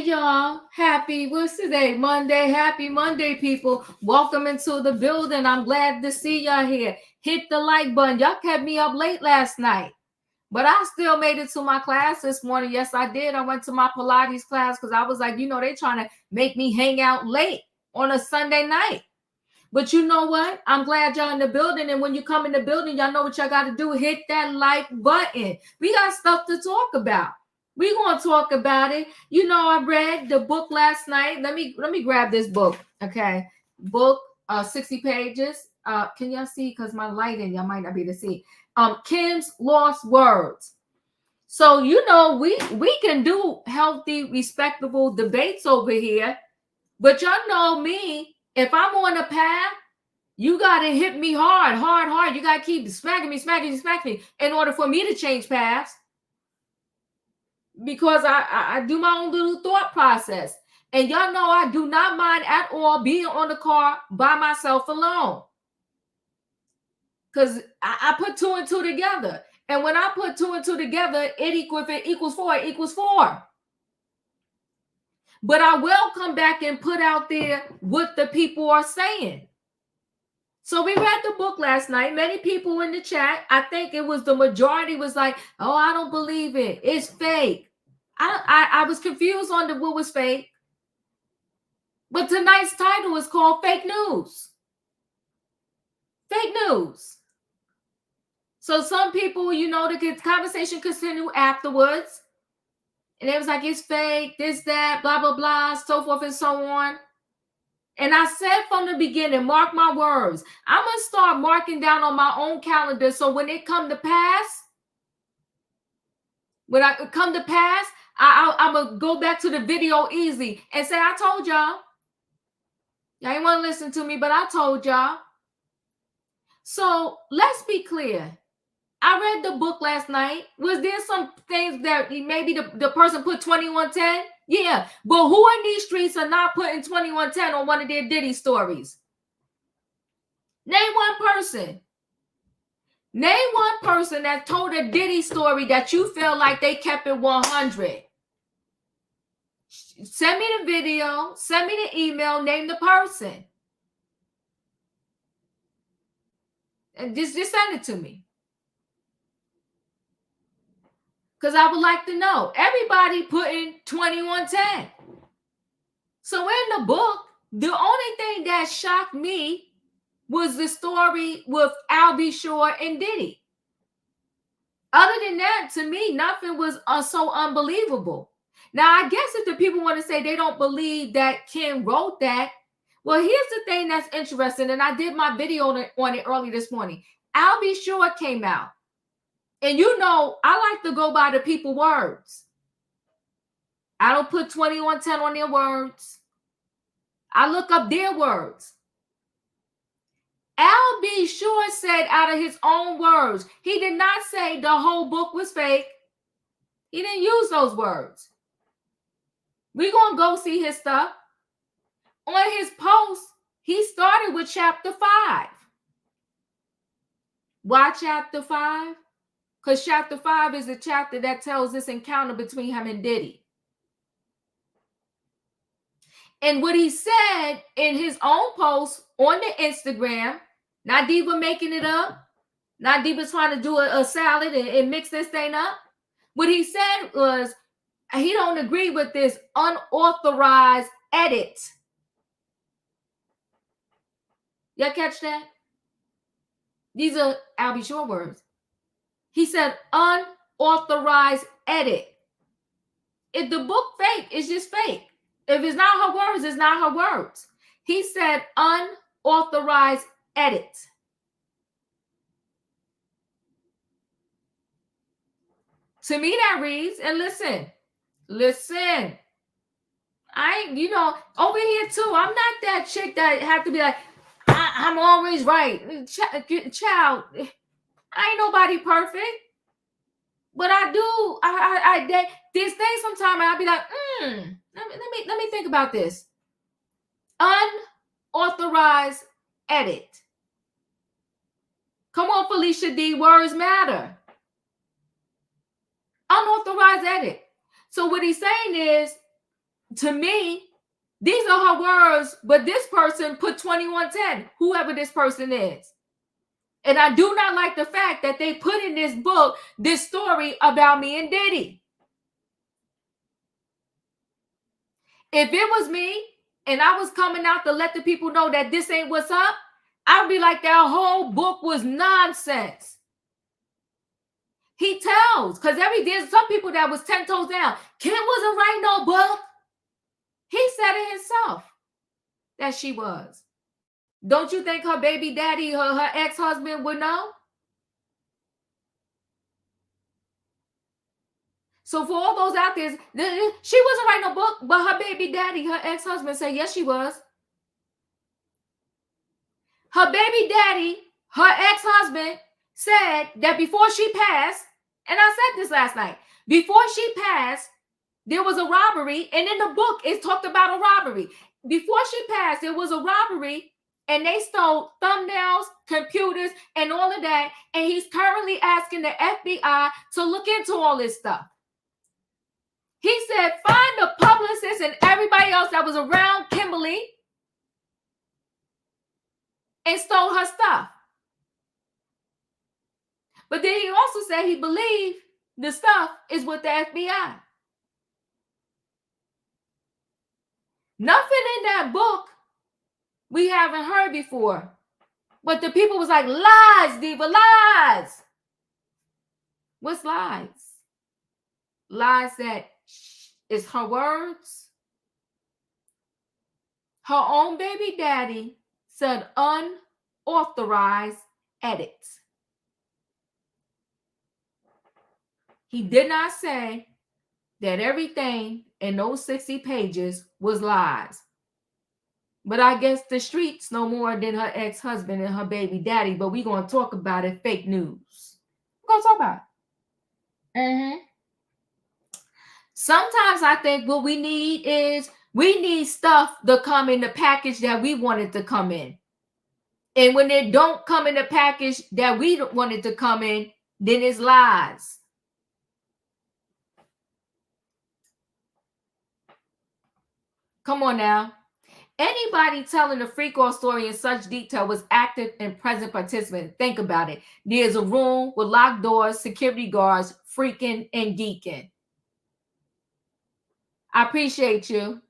y'all. Happy, what's today? Monday. Happy Monday, people. Welcome into the building. I'm glad to see y'all here. Hit the like button. Y'all kept me up late last night, but I still made it to my class this morning. Yes, I did. I went to my Pilates class because I was like, they trying to make me hang out late on a Sunday night. But you know what? I'm glad y'all in the building. And when you come in the building, y'all know what y'all got to do. Hit that like button. We got stuff to talk about. We gonna talk about it. I read the book last night. Let me grab this book. Okay, book, 60 pages. Can y'all see? Because my lighting, y'all might not be able to see. Kim's Lost Words. So we can do healthy, respectable debates over here. But y'all know me. If I'm on a path, you gotta hit me hard, hard, hard. You gotta keep smacking me in order for me to change paths. Because I do my own little thought process. And y'all know I do not mind at all being on the car by myself alone. Because I put two and two together. And when I put two and two together, if it equals four, it equals four. But I will come back and put out there what the people are saying. So we read the book last night. Many people in the chat, I think it was the majority was like, oh, I don't believe it. It's fake. I was confused on what was fake. But tonight's title is called Fake News. Fake news. So some people, the conversation continued afterwards. And it was like, it's fake, this, that, blah, blah, blah, so forth and so on. And I said from the beginning, mark my words, I'm going to start marking down on my own calendar. So when it come to pass, I'm going to go back to the video easy and say, I told y'all. Y'all ain't want to listen to me, but I told y'all. So let's be clear. I read the book last night. Was there some things that maybe the person put 2110? Yeah, but who in these streets are not putting 2110 on one of their Diddy stories? Name one person. Name one person that told a Diddy story that you feel like they kept it 100. Send me the video, send me the email, name the person. And just send it to me. Because I would like to know. Everybody putting 2110. So in the book, the only thing that shocked me was the story with Al B. Shore and Diddy. Other than that, to me, nothing was so unbelievable. Now, I guess if the people want to say they don't believe that Kim wrote that, well, here's the thing that's interesting, and I did my video on it early this morning. Al B. Shore came out. And I like to go by the people's words. I don't put 2110 on their words. I look up their words. Al B. Shore said out of his own words, he did not say the whole book was fake. He didn't use those words. We're going to go see his stuff. On his post, he started with chapter 5. Why chapter 5? Because chapter 5 is the chapter that tells this encounter between him and Diddy. And what he said in his own post on the Instagram, not Diva making it up, not Diva trying to do a salad and mix this thing up. What he said was he don't agree with this unauthorized edit. Y'all catch that? These are Al B. Shore words. He said unauthorized edit. If the book fake, it's just fake. If it's not her words, it's not her words. He said unauthorized edit. To me, that reads, and listen. Over here too, I'm not that chick that have to be like, I'm always right. Child, I ain't nobody perfect. But I do, there's things sometimes I'll be like, let me think about this. Unauthorized edit. Come on, Felicia D, words matter. Unauthorized edit. So what he's saying is, to me, these are her words, but this person put 2110, whoever this person is. And I do not like the fact that they put in this book this story about me and Diddy. If it was me and I was coming out to let the people know that this ain't what's up, I'd be like, that whole book was nonsense. He tells, because there's some people that was 10 toes down. Kim wasn't writing no book. He said it himself that she was. Don't you think her baby daddy, her ex-husband would know? So for all those out there, she wasn't writing no book, but her baby daddy, her ex-husband said, yes, she was. Her baby daddy, her ex-husband said that before she passed, and I said this last night, before she passed, there was a robbery, and in the book, it talked about a robbery. Before she passed, there was a robbery, and they stole thumbnails, computers, and all of that, and he's currently asking the FBI to look into all this stuff. He said, find the publicist and everybody else that was around Kimberly and stole her stuff. But then he also said he believed the stuff is with the FBI. Nothing in that book we haven't heard before. But the people was like, lies, Diva, lies. What's lies? Lies that is her words. Her own baby daddy said unauthorized edits. He did not say that everything in those 60 pages was lies. But I guess the streets know more than her ex-husband and her baby daddy, but we're going to talk about it, fake news. We're going to talk about it. Sometimes I think what we need stuff to come in the package that we want it to come in. And when it don't come in the package that we want it to come in, then it's lies. Come on now. Anybody telling a freak off story in such detail was active and present participant. Think about it. There's a room with locked doors, security guards, freaking and geeking. I appreciate you.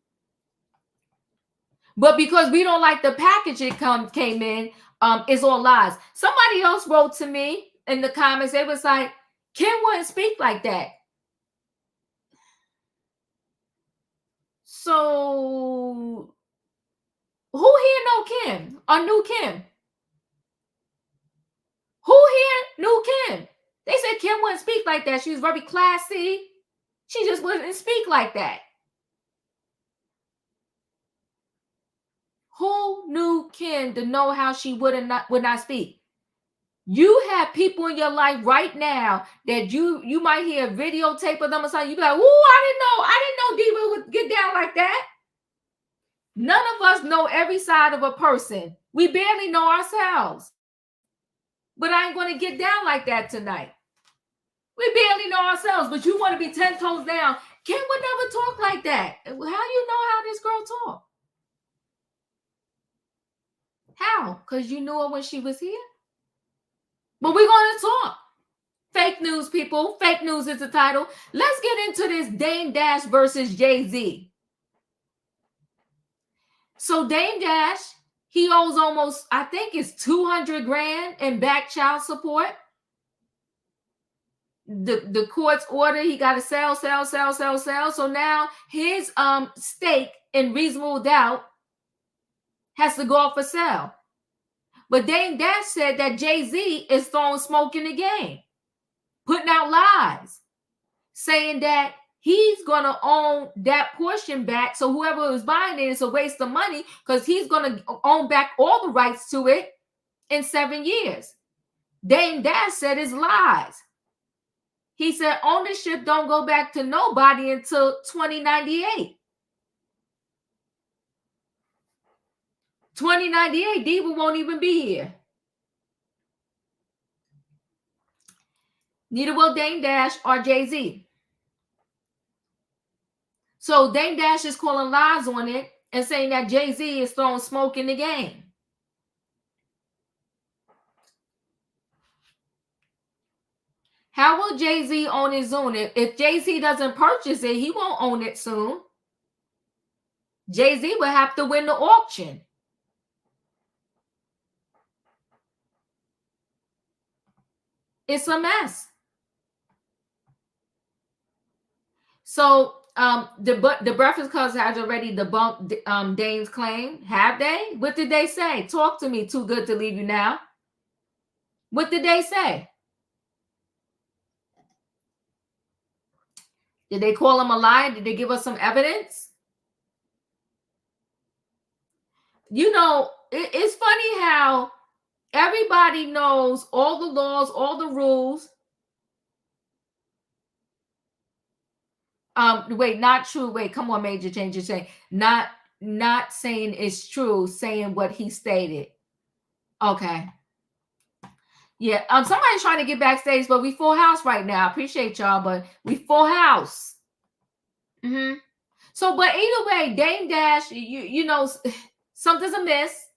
But because we don't like the package it came in, it's all lies. Somebody else wrote to me in the comments. They was like, Kim wouldn't speak like that. So who here know Kim or knew Kim? Who here knew Kim? They said Kim wouldn't speak like that. She was very classy. She just wouldn't speak like that. Who knew Kim to know how she would not speak? You have people in your life right now that you might hear a videotape of them or something. You be like, "Ooh, I didn't know Diva would get down like that." None of us know every side of a person. We barely know ourselves. But I ain't going to get down like that tonight. We barely know ourselves, but you want to be 10 toes down. Kim would never talk like that. How do you know how this girl talk? How? Because you knew her when she was here? But we're going to talk. Fake news, people. Fake news is the title. Let's get into this Dame Dash versus Jay-Z. So Dame Dash, he owes almost, I think it's 200 grand in back child support. The court's order, he got to sell. So now his stake in reasonable doubt has to go up for sale. But Dame Dash said that Jay-Z is throwing smoke in the game, putting out lies, saying that he's going to own that portion back. So whoever is buying it is a waste of money because he's going to own back all the rights to it in 7 years. Dame Dash said it's lies. He said ownership don't go back to nobody until 2098. 2098, Diva won't even be here. Neither will Dame Dash or Jay-Z. So Dame Dash is calling lies on it and saying that Jay-Z is throwing smoke in the game. How will Jay-Z own his own? If Jay-Z doesn't purchase it, he won't own it soon. Jay-Z will have to win the auction. It's a mess. So the Breakfast Club has already debunked Dame's claim. Have they? What did they say? Talk to me. Too good to leave you now. What did they say? Did they call him a liar? Did they give us some evidence? You know, it's funny how everybody knows all the laws, all the rules. Wait, not true. Wait, come on, Major Change. You're saying not saying it's true, saying what he stated. Okay. Yeah. Somebody's trying to get backstage, but we full house right now. I appreciate y'all, but we full house. So, but either way, Dame Dash, you know, something's amiss.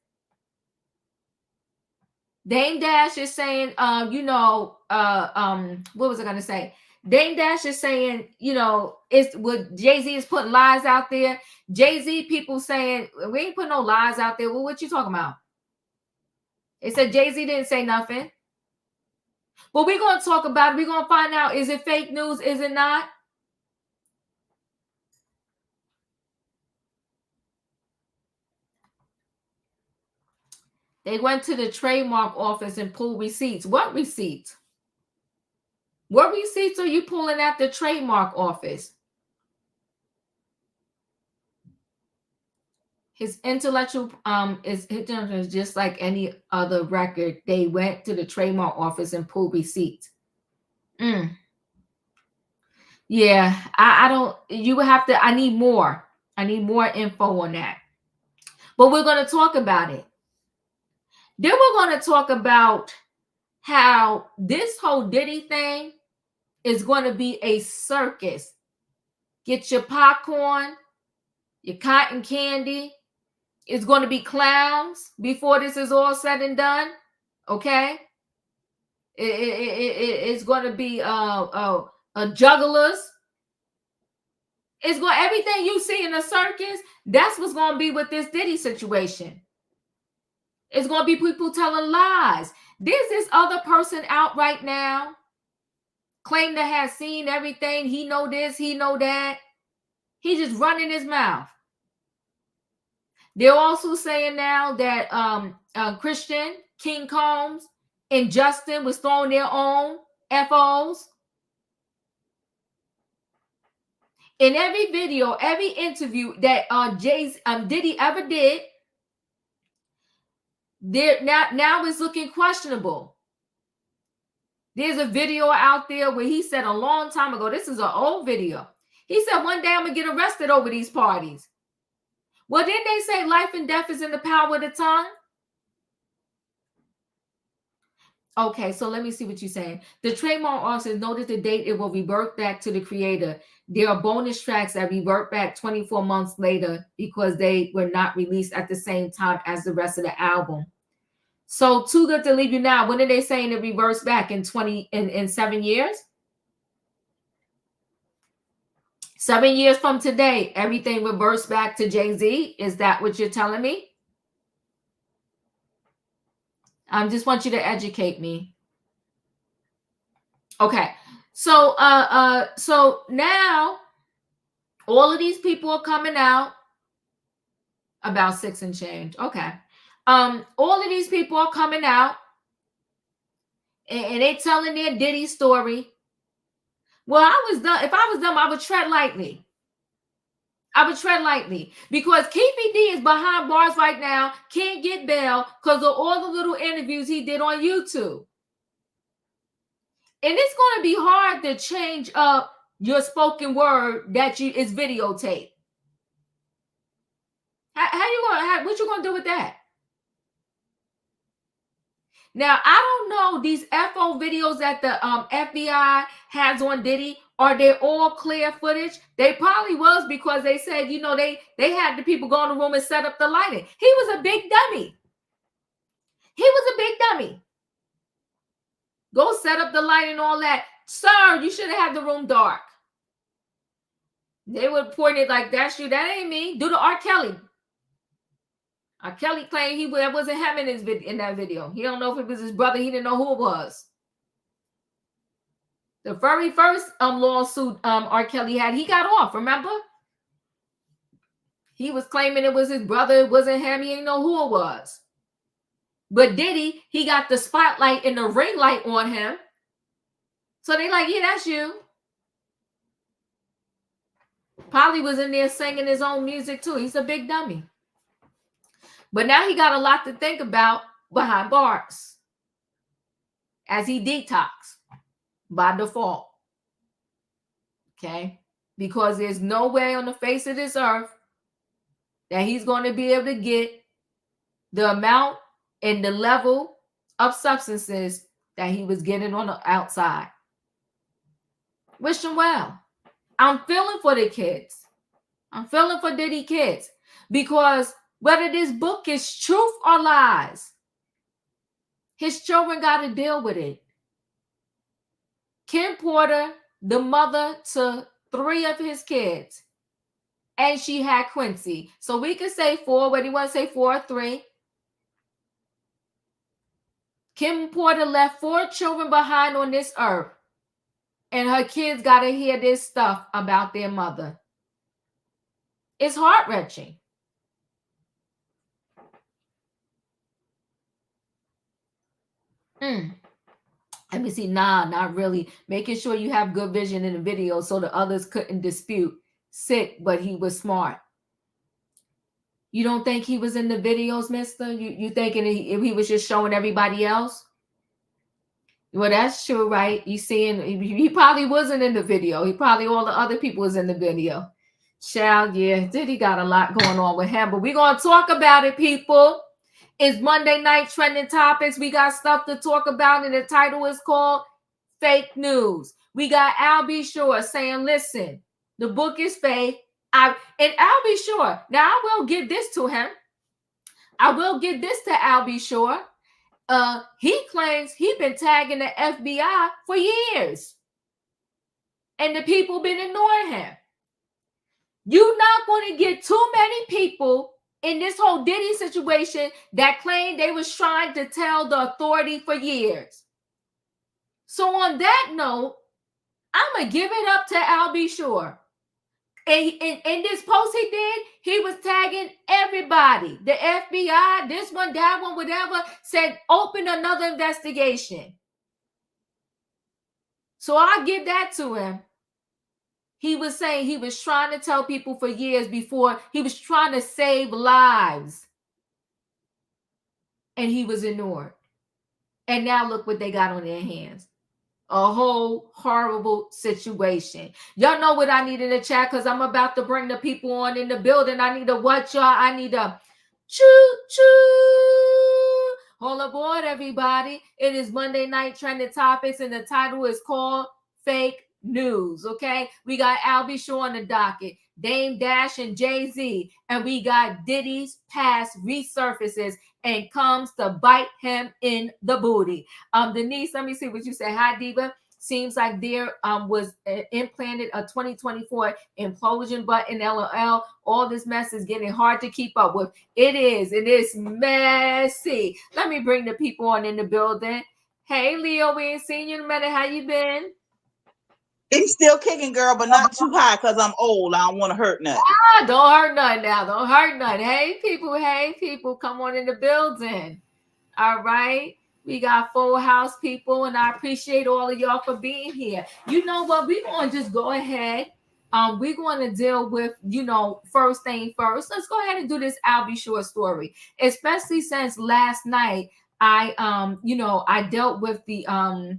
Dame Dash is saying, you know, what was I gonna say? Dame Dash is saying, you know, it's what Jay-Z is putting lies out there. Jay-Z people saying we ain't putting no lies out there. Well, what you talking about? It said Jay-Z didn't say nothing. But we're gonna talk about it. We're gonna find out, is it fake news? Is it not? They went to the trademark office and pulled receipts. What receipts? What receipts are you pulling at the trademark office? His intellectual is just like any other record. They went to the trademark office and pulled receipts. Yeah, I don't. You would have to. I need more. I need more info on that. But we're going to talk about it. Then we're going to talk about how this whole Diddy thing is going to be a circus. Get your popcorn, your cotton candy. It's going to be clowns before this is all said and done. Okay? It's going to be jugglers. It's going everything you see in a circus. That's what's going to be with this Diddy situation. It's going to be people telling lies. There's this other person out right now, claim to have seen everything. He know this, he know that. He's just running his mouth. They're also saying now that Christian, King Combs, and Justin was throwing their own FOs. In every video, every interview that Diddy ever did, there now it's looking questionable. There's a video out there where he said a long time ago, this is an old video. He said, one day I'm gonna get arrested over these parties. Well, didn't they say life and death is in the power of the tongue? Okay, so let me see what you're saying. The trademark office noted the date it will revert back to the creator. There are bonus tracks that revert back 24 months later because they were not released at the same time as the rest of the album. So Too Good to Leave You Now, when are they saying it reverts back in 7 years? 7 years from today, everything reverts back to Jay-Z. Is that what you're telling me? I just want you to educate me. Okay. So so now all of these people are coming out about 6 and change. Okay. All of these people are coming out and they telling their Diddy story. Well, I was done. If I was them, I would tread lightly. I would tread lightly because Keefy D is behind bars right now, can't get bail because of all the little interviews he did on YouTube. And it's going to be hard to change up your spoken word that is videotaped. What you going to do with that? Now, I don't know these FO videos that the FBI has on Diddy. Are they all clear footage? They probably was, because they said, you know, they had the people go in the room and set up the lighting. He was a big dummy. He was a big dummy. Go set up the light and all that. Sir, you should have had the room dark. They would point it like, that's you, that ain't me. Do the R. Kelly. R. Kelly claimed that wasn't him in that video. He don't know if it was his brother. He didn't know who it was. The very first lawsuit R. Kelly had, he got off, remember? He was claiming it was his brother. It wasn't him. He didn't know who it was. But Diddy, he got the spotlight and the ring light on him. So they like, yeah, that's you. Probably was in there singing his own music too. He's a big dummy. But now he got a lot to think about behind bars as he detox by default. Okay? Because there's no way on the face of this earth that he's going to be able to get the amount and the level of substances that he was getting on the outside. Wish him well. I'm feeling for the kids. I'm feeling for Diddy kids, because whether this book is truth or lies, his children got to deal with it. Kim Porter, the mother to 3 of his kids, and she had Quincy. So we could say 4, whether you want to say 4 or 3. Kim Porter left 4 children behind on this earth, and her kids got to hear this stuff about their mother. It's heart-wrenching. Let me see. Nah, not really. Making sure you have good vision in the video so the others couldn't dispute. Sick, but he was smart. You don't think he was in the videos, mister? You thinking he was just showing everybody else? Well, that's true, right? You seeing, he probably wasn't in the video. He probably, all the other people was in the video. Child, yeah, Diddy got a lot going on with him. But we're going to talk about it, people. It's Monday night trending topics. We got stuff to talk about, and the title is called Fake News. We got Al B. Shore saying, listen, the book is fake. And Al B. Shore, now I will give this to him. I will give this to Al B. Shore. He claims he's been tagging the FBI for years, and the people been ignoring him. You're not going to get too many people in this whole Diddy situation that claim they was trying to tell the authority for years. So on that note, I'm going to give it up to Al B. Shore. And in this post he did, he was tagging everybody. The FBI, this one, that one, whatever, said open another investigation. So I'll give that to him. He was saying he was trying to tell people for years before. He was trying to save lives. And he was ignored. And now look what they got on their hands. A whole horrible situation. Y'all know what I need in the chat, because I'm about to bring the people on in the building. I need to what, y'all? I need to choo-choo. Hold aboard, everybody. It is Monday Night Trending Topics, and the title is called Fake News, okay? We got Al B. Shore on the docket, Dame Dash and Jay-Z, and we got Diddy's past resurfaces and comes to bite him in the booty. Denise, let me see what you say. Hi, Diva. Seems like there was implanted a 2024 implosion button, LOL. All this mess is getting hard to keep up with. It is messy. Let me bring the people on in the building. Hey, Leo, we ain't seen you in a minute. How you been? He's still kicking, girl, but not too high because I'm old. I don't want to hurt nothing. Don't hurt nothing now. Don't hurt nothing. Hey, people, come on in the building. All right. We got full house, people, and I appreciate all of y'all for being here. You know what? We're going to just go ahead. We're going to deal with, first thing first. Let's go ahead and do this Al B. Shore story, especially since last night I dealt with the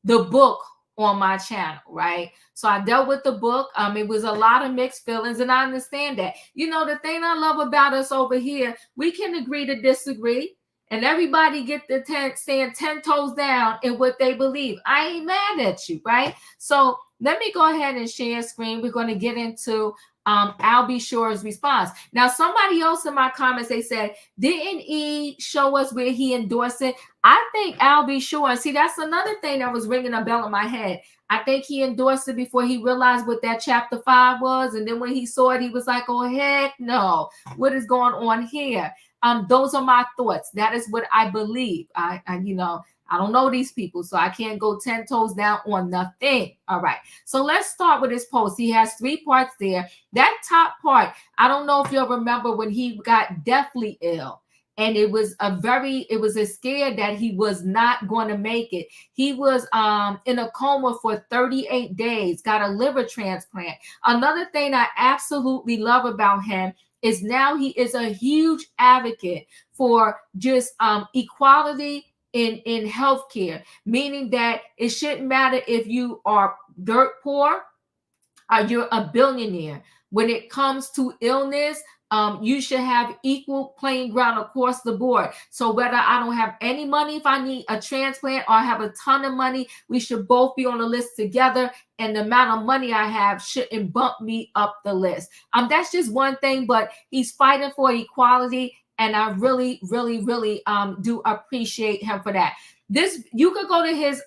book on my channel, right? So I dealt with the book. It was a lot of mixed feelings, and I understand that. The thing I love about us over here, we can agree to disagree. and everybody get the stand 10 toes down in what they believe. I ain't mad at you, right? So let me go ahead and share screen. We're going to get into Albie Shore's response. Now, somebody else in my comments, they said, didn't he show us where he endorsed it? I think Albie Shore, and see, that's another thing that was ringing a bell in my head. I think he endorsed it before he realized what that chapter 5 was. And then when he saw it, he was like, oh, heck no. What is going on here? Those are my thoughts. That is what I believe. I don't know these people, so I can't go 10 toes down on nothing. All right. So let's start with his post. He has 3 parts there. That top part, I don't know if you'll remember when he got deathly ill. And it was a scare that he was not going to make it. He was in a coma for 38 days, got a liver transplant. Another thing I absolutely love about him is now he is a huge advocate for just equality in healthcare, meaning that it shouldn't matter if you are dirt poor or you're a billionaire. When it comes to illness, you should have equal playing ground across the board. So whether I don't have any money, if I need a transplant, or I have a ton of money, we should both be on the list together. And the amount of money I have shouldn't bump me up the list. That's just one thing, but he's fighting for equality. And I really, really, really do appreciate him for that. You could go to his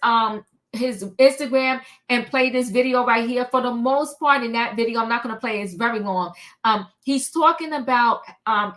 Instagram and play this video right here. For the most part in that video, I'm not going to play it, it's very long. He's talking about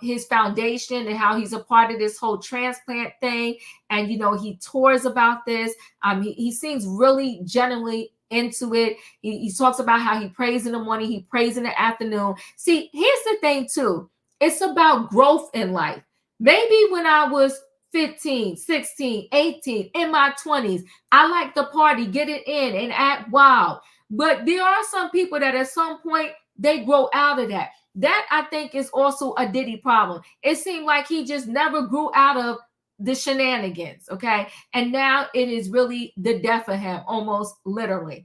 his foundation and how he's a part of this whole transplant thing. And, he tours about this. He seems really genuinely into it. He talks about how he prays in the morning, he prays in the afternoon. See, here's the thing too. It's about growth in life. Maybe when I was 15, 16, 18, in my 20s, I like to party, get it in, and act wild. But there are some people that at some point, they grow out of that. That, I think, is also a Diddy problem. It seemed like he just never grew out of the shenanigans, okay? And now it is really the death of him, almost literally.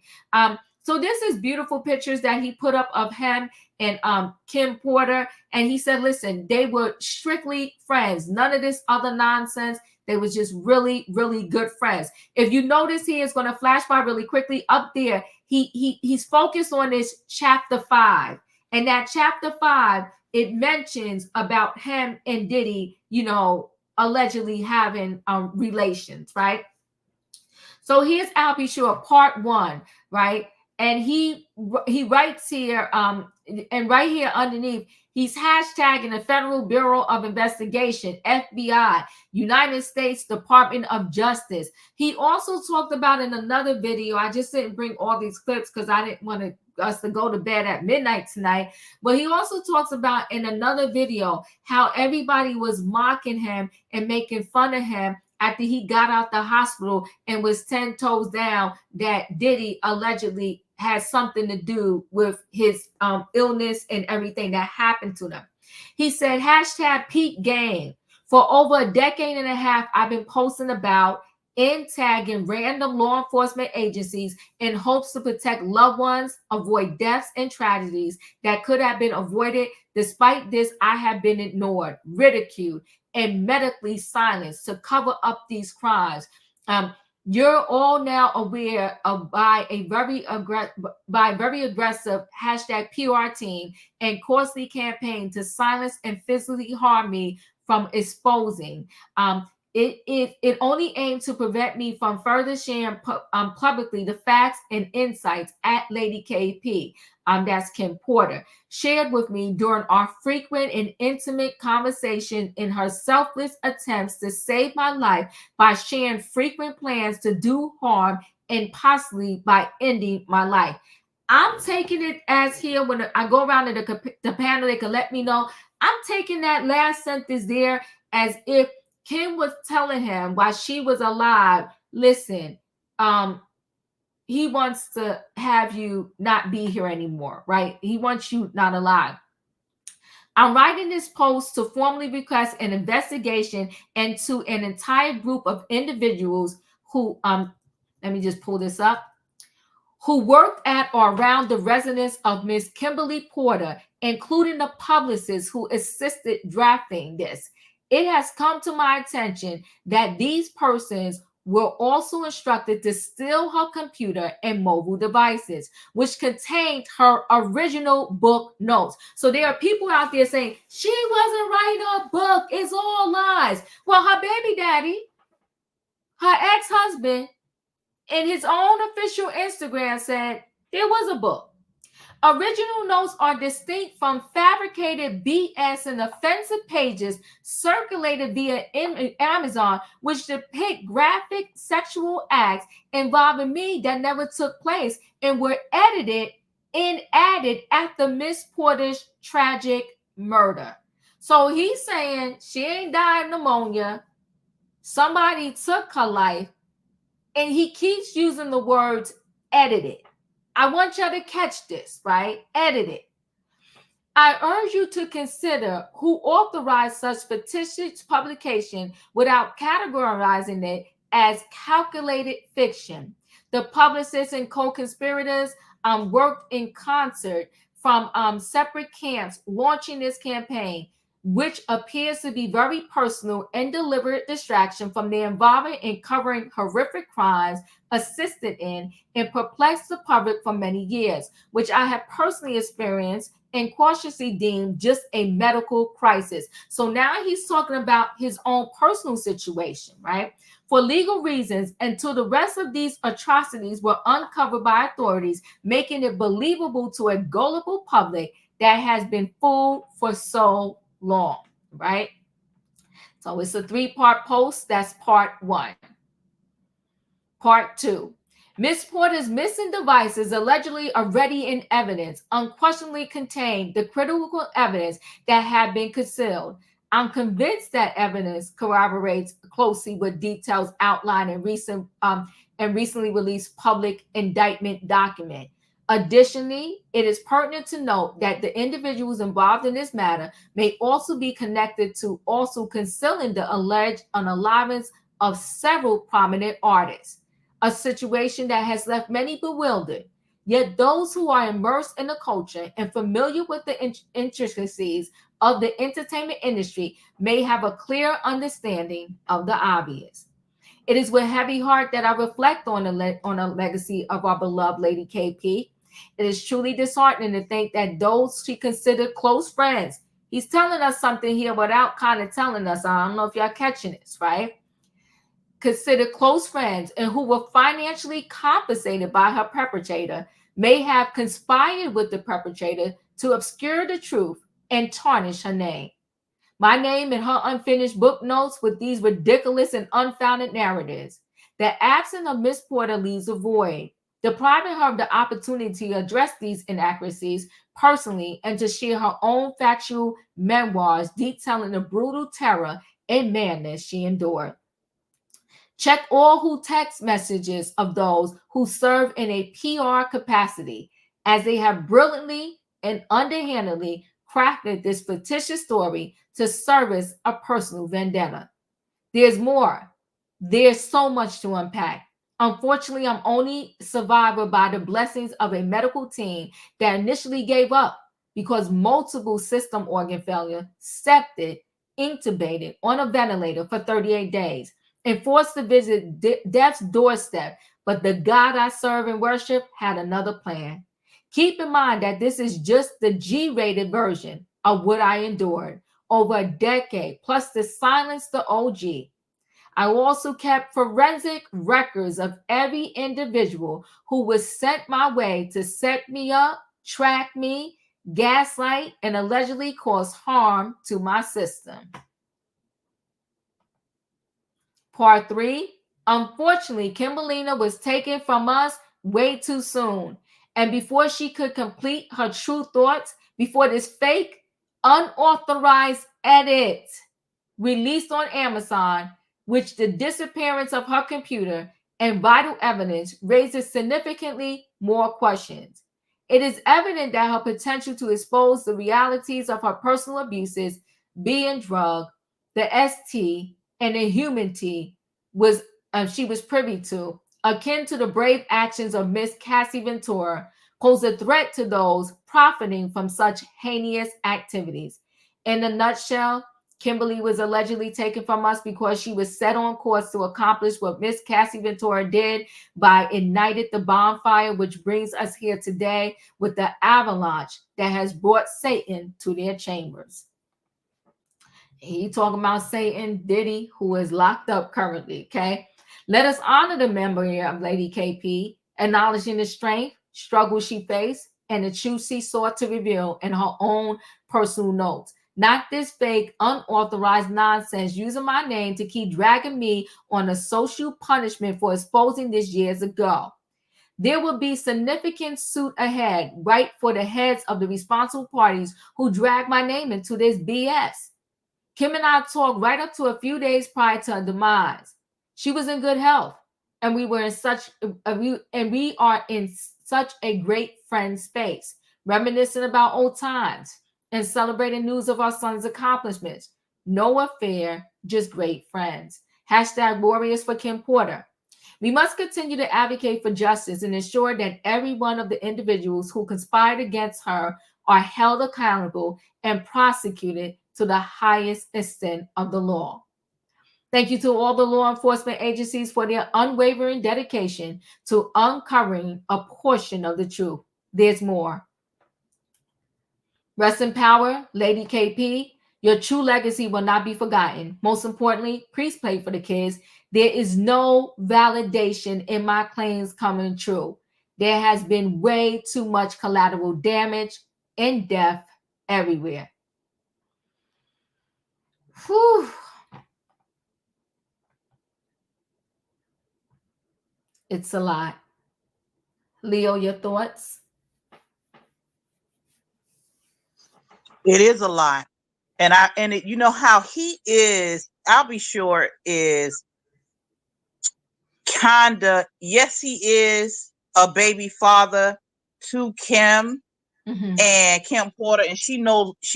So this is beautiful pictures that he put up of him and Kim Porter. And he said, listen, they were strictly friends. None of this other nonsense. They was just really, really good friends. If you notice, he is going to flash by really quickly up there. He's focused on this chapter 5. And that chapter 5, it mentions about him and Diddy, allegedly having relations, right? So here's Albie Shore, part 1, right? And he writes here, and right here underneath, he's hashtagging the Federal Bureau of Investigation, FBI, United States Department of Justice. He also talked about in another video, I just didn't bring all these clips because I didn't want us to go to bed at midnight tonight. But he also talks about in another video how everybody was mocking him and making fun of him after he got out the hospital and was 10 toes down that Diddy allegedly has something to do with his illness and everything that happened to them. He said, hashtag peak game. For over a decade and a half, I've been posting about and tagging random law enforcement agencies in hopes to protect loved ones, avoid deaths and tragedies that could have been avoided. Despite this, I have been ignored, ridiculed, and medically silenced to cover up these crimes. You're all now aware of by a very aggressive hashtag PR team and costly campaign to silence and physically harm me from exposing. It only aimed to prevent me from further sharing publicly the facts and insights at Lady KP. That's Kim Porter, shared with me during our frequent and intimate conversation in her selfless attempts to save my life by sharing frequent plans to do harm and possibly by ending my life. I'm taking it as here when I go around to the panel, they can let me know. I'm taking that last sentence there as if Kim was telling him while she was alive, listen, he wants to have you not be here anymore, right? He wants you not alive. I'm writing this post to formally request an investigation into an entire group of individuals who, let me just pull this up, who worked at or around the residence of Miss Kimberly Porter, including the publicist who assisted drafting this. it has come to my attention that these persons were also instructed to steal her computer and mobile devices, which contained her original book notes. So there are people out there saying, she wasn't writing a book, it's all lies. Well, her baby daddy, her ex-husband, in his own official Instagram said there was a book. Original notes are distinct from fabricated BS and offensive pages circulated via Amazon, which depict graphic sexual acts involving me that never took place and were edited and added after Miss Porter's tragic murder. So he's saying she ain't died of pneumonia. Somebody took her life, and he keeps using the words edited. I want y'all to catch this, right? Edit it. I urge you to consider who authorized such fictitious publication without categorizing it as calculated fiction. The publicists and co-conspirators worked in concert from separate camps launching this campaign, which appears to be very personal and deliberate distraction from their involvement in covering horrific crimes assisted in and perplexed the public for many years, which I have personally experienced and cautiously deemed just a medical crisis. So now he's talking about his own personal situation, right? For legal reasons, until the rest of these atrocities were uncovered by authorities, making it believable to a gullible public that has been fooled for so long, right? So it's a 3-part post. That's part 1. Part 2. Miss Porter's missing devices, allegedly already in evidence, unquestionably contained the critical evidence that had been concealed. I'm convinced that evidence corroborates closely with details outlined in recently released public indictment document. Additionally, it is pertinent to note that the individuals involved in this matter may also be connected to also concealing the alleged unalivance of several prominent artists, a situation that has left many bewildered. Yet those who are immersed in the culture and familiar with the intricacies of the entertainment industry may have a clear understanding of the obvious. It is with heavy heart that I reflect on the legacy of our beloved Lady KP. It is truly disheartening to think that those she considered close friends, he's telling us something here without kind of telling us, I don't know if y'all catching this, right? Considered close friends and who were financially compensated by her perpetrator may have conspired with the perpetrator to obscure the truth and tarnish her name. My name in her unfinished book notes with these ridiculous and unfounded narratives. The absence of Miss Porter leaves a void, depriving her of the opportunity to address these inaccuracies personally and to share her own factual memoirs detailing the brutal terror and madness she endured. Check all who text messages of those who serve in a PR capacity, as they have brilliantly and underhandedly crafted this fictitious story to service a personal vendetta. There's more. There's so much to unpack. Unfortunately, I'm only survivor by the blessings of a medical team that initially gave up because multiple system organ failure, septic, intubated on a ventilator for 38 days, and forced to visit death's doorstep. But the God I serve and worship had another plan. Keep in mind that this is just the G-rated version of what I endured over a decade, plus the silence the OG. I also kept forensic records of every individual who was sent my way to set me up, track me, gaslight, and allegedly cause harm to my system. Part 3. Unfortunately, Kimberlina was taken from us way too soon. And before she could complete her true thoughts, before this fake, unauthorized edit released on Amazon, which the disappearance of her computer and vital evidence raises significantly more questions. It is evident that her potential to expose the realities of her personal abuses, being drugged, the ST, and the human T she was privy to, akin to the brave actions of Miss Cassie Ventura, pose a threat to those profiting from such heinous activities. In a nutshell, Kimberly was allegedly taken from us because she was set on course to accomplish what Miss Cassie Ventura did by ignited the bonfire, which brings us here today with the avalanche that has brought Satan to their chambers. He talking about Satan, Diddy, who is locked up currently, okay? Let us honor the memory of Lady KP, acknowledging the strength, struggle she faced, and the truth she sought to reveal in her own personal notes. Not this fake, unauthorized nonsense using my name to keep dragging me on a social punishment for exposing this years ago. There will be significant suit ahead, right, for the heads of the responsible parties who drag my name into this BS. Kim and I talked right up to a few days prior to her demise. She was in good health, and we are in such a great friend space, reminiscing about old times and celebrating news of our son's accomplishments. No affair, just great friends. Hashtag Warriors for Kim Porter. We must continue to advocate for justice and ensure that every one of the individuals who conspired against her are held accountable and prosecuted to the highest extent of the law. Thank you to all the law enforcement agencies for their unwavering dedication to uncovering a portion of the truth. There's more. Rest in power, Lady KP. Your true legacy will not be forgotten. Most importantly, please pray for the kids. There is no validation in my claims coming true. There has been way too much collateral damage and death everywhere. Whew. It's a lot. Leo, your thoughts? It is a lot. And you know how he is, I'll be sure, is kinda, yes, he is a baby father to Kim and Kim Porter, and she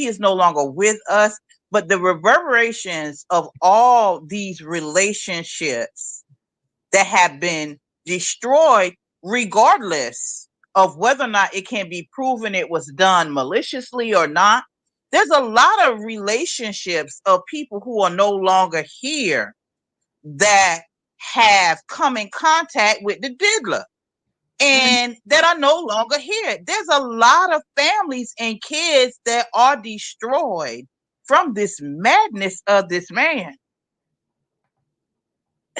is no longer with us. But the reverberations of all these relationships that have been destroyed, regardless of whether or not it can be proven it was done maliciously or not, there's a lot of relationships of people who are no longer here that have come in contact with the diddler and that are no longer here. There's a lot of families and kids that are destroyed from this madness of this man.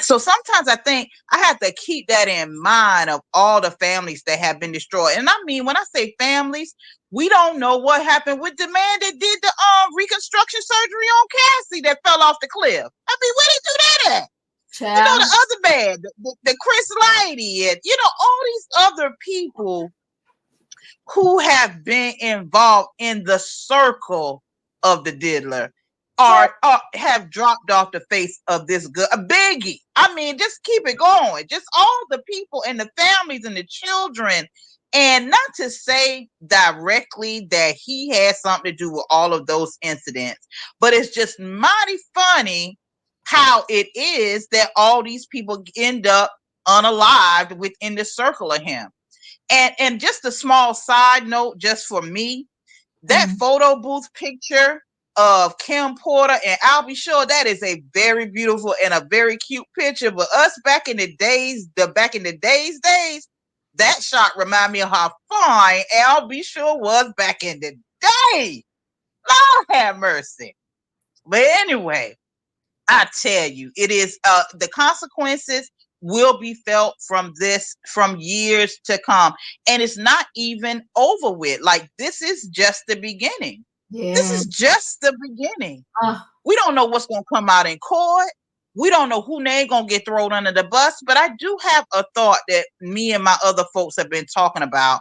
So sometimes I think I have to keep that in mind of all the families that have been destroyed. And I mean, when I say families, we don't know what happened with the man that did the reconstruction surgery on Cassie that fell off the cliff. I mean, where they do that at? Child. You know, the other man, the Chris Lighty, and, you know, all these other people who have been involved in the circle of the diddler are have dropped off the face of this good a biggie. I mean, just keep it going. Just all the people and the families and the children. And not to say directly that he had something to do with all of those incidents, but it's just mighty funny how it is that all these people end up unalived within the circle of him. And just a small side note, just for me, that photo booth picture of Kim Porter, and I'll be sure that is a very beautiful and a very cute picture. But us back in the days, days, that shot remind me of how fine I'll be sure was back in the day. Lord have mercy. But anyway, I tell you, it is the consequences will be felt from this from years to come. And it's not even over with. Like, this is just the beginning. Yeah. This is just the beginning. We don't know what's going to come out in court. We don't know who name going to get thrown under the bus. But I do have a thought that me and my other folks have been talking about.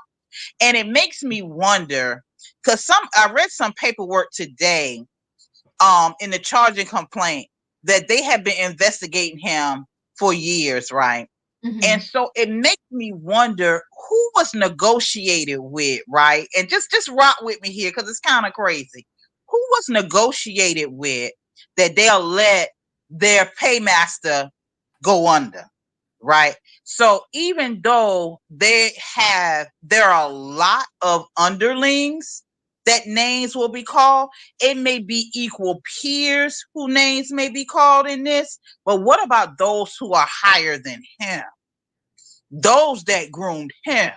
And it makes me wonder, because I read some paperwork today in the charging complaint that they have been investigating him for years, right? And so it makes me wonder who was negotiated with, right? And just rock with me here, because it's kind of crazy. Who was negotiated with that they'll let their paymaster go under, right? So even though there are a lot of underlings that names will be called. It may be equal peers who names may be called in this, but what about those who are higher than him? Those that groomed him?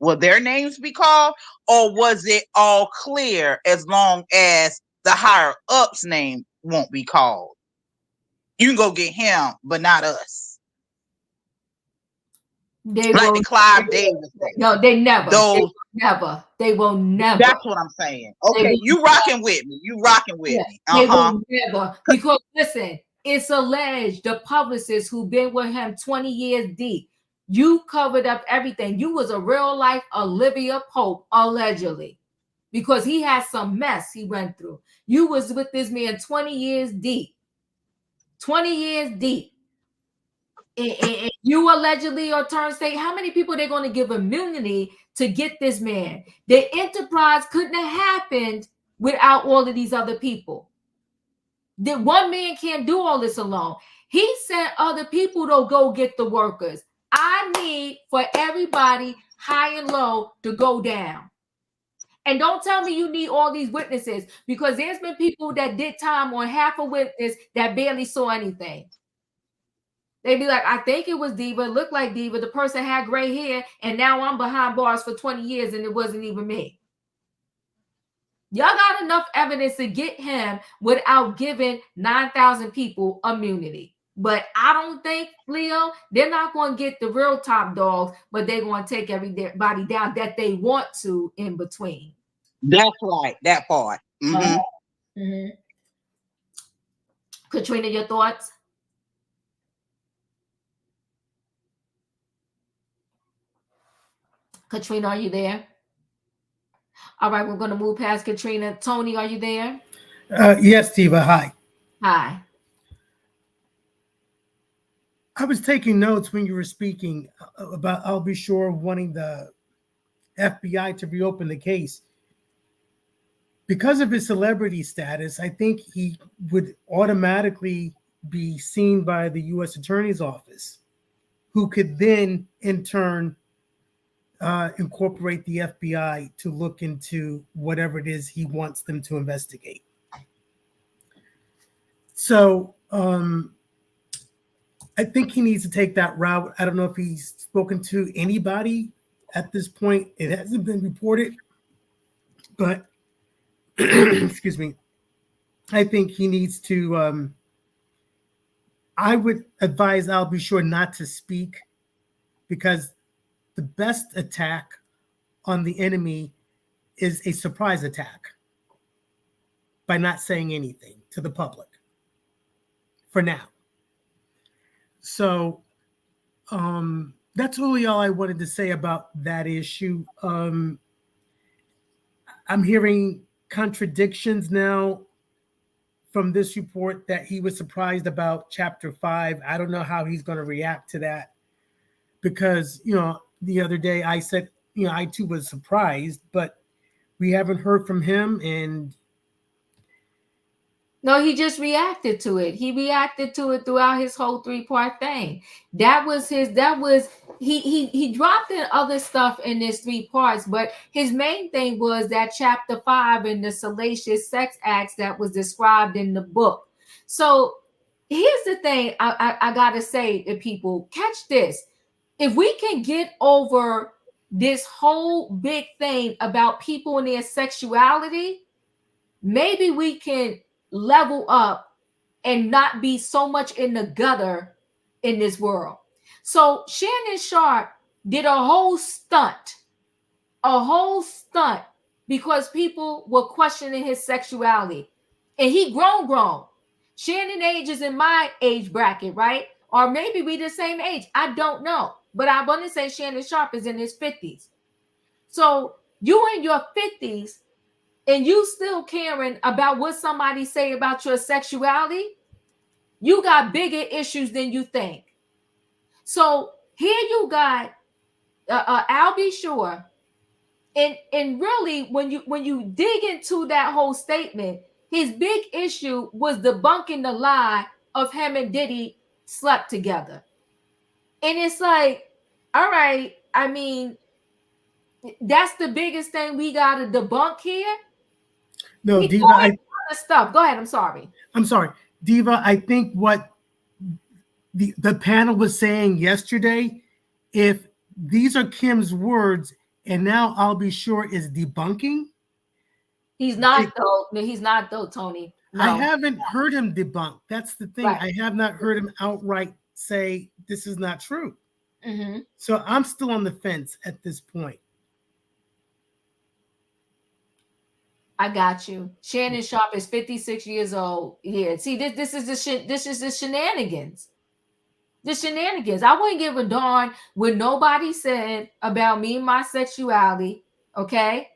Will their names be called, or was it all clear as long as the higher up's name won't be called? You can go get him, but not us. They Like will the Clive Davis thing. No, they never. Those, They will never. They will never. that's what I'm saying. Okay, you rocking with me. You rocking with me. They will never. Because listen, it's alleged the publicist who been with him 20 years deep. You covered up everything. You was a real life Olivia Pope, allegedly, because he had some mess he went through. You was with this man 20 years deep. 20 years deep. And you allegedly or turn state, how many people they're going to give immunity to get this man? The enterprise couldn't have happened without all of these other people. That one man can't do all this alone. He sent other people to go get the workers. I need for everybody high and low to go down. And don't tell me you need all these witnesses, because there's been people that did time on half a witness that barely saw anything. They'd be like, I think it was Diva, it looked like Diva, the person had gray hair, and now I'm behind bars for 20 years and it wasn't even me. Y'all got enough evidence to get him without giving 9,000 people immunity. But I don't think, Leo, they're not going to get the real top dogs, but they're going to take everybody down that they want to in between. That's right, that part. Katrina, your thoughts? Katrina, are you there? All right, we're going to move past Katrina. Tony, are you there? Yes, Tiva. Hi. Hi. I was taking notes when you were speaking about I'll be sure wanting the FBI to reopen the case. Because of his celebrity status, I think he would automatically be seen by the U.S. Attorney's Office, who could then, in turn, incorporate the FBI to look into whatever it is he wants them to investigate. So I think he needs to take that route. I don't know if he's spoken to anybody at this point. It hasn't been reported, but excuse me. I think he needs to, I would advise I'll be sure not to speak, because the best attack on the enemy is a surprise attack by not saying anything to the public for now. So that's really all I wanted to say about that issue. I'm hearing contradictions now from this report that he was surprised about Chapter 5. I don't know how he's going to react to that, because, the other day I said, I too was surprised, but we haven't heard from him. And no, he just reacted to it. He reacted to it throughout his whole 3-part thing. He dropped in other stuff in this 3 parts, but his main thing was that Chapter 5 and the salacious sex acts that was described in the book. So here's the thing I gotta say to people, catch this. If we can get over this whole big thing about people and their sexuality, maybe we can level up and not be so much in the gutter in this world. So Shannon Sharp did a whole stunt because people were questioning his sexuality, and he grown. Shannon age is in my age bracket, right? Or maybe we the same age. I don't know. But I want to say Shannon Sharp is in his 50s. So you in your 50s and you still caring about what somebody say about your sexuality, you got bigger issues than you think. So here you got I'll be sure. And really, when you dig into that whole statement, his big issue was debunking the lie of him and Diddy slept together. And it's like, all right, I mean, That's the biggest thing we got to debunk here. No, We Diva, doing other stuff. Go ahead. I'm sorry. I'm sorry. Diva, I think what the panel was saying yesterday, if these are Kim's words and now I'll be sure is debunking. He's not though. No, he's not though, Tony. No. I haven't heard him debunk. That's the thing. Right. I have not heard him outright say this is not true. Mm-hmm. So I'm still on the fence at this point. I got you. Shannon Sharp is 56 years old. Yeah. See, this is the shenanigans. The shenanigans. I wouldn't give a darn what nobody said about me and my sexuality. Okay.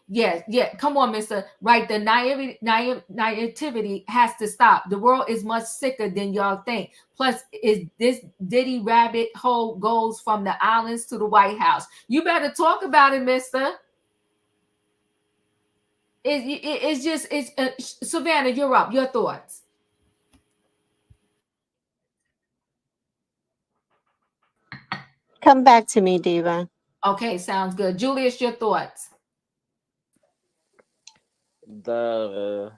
Yeah. Come on, mister. Right. The naivety has to stop. The world is much sicker than y'all think. Plus, is this Diddy rabbit hole goes from the islands to the White House. You better talk about it, mister. It's Savannah, you're up. Your thoughts. Come back to me, Diva. Okay, sounds good. Julius, your thoughts. No,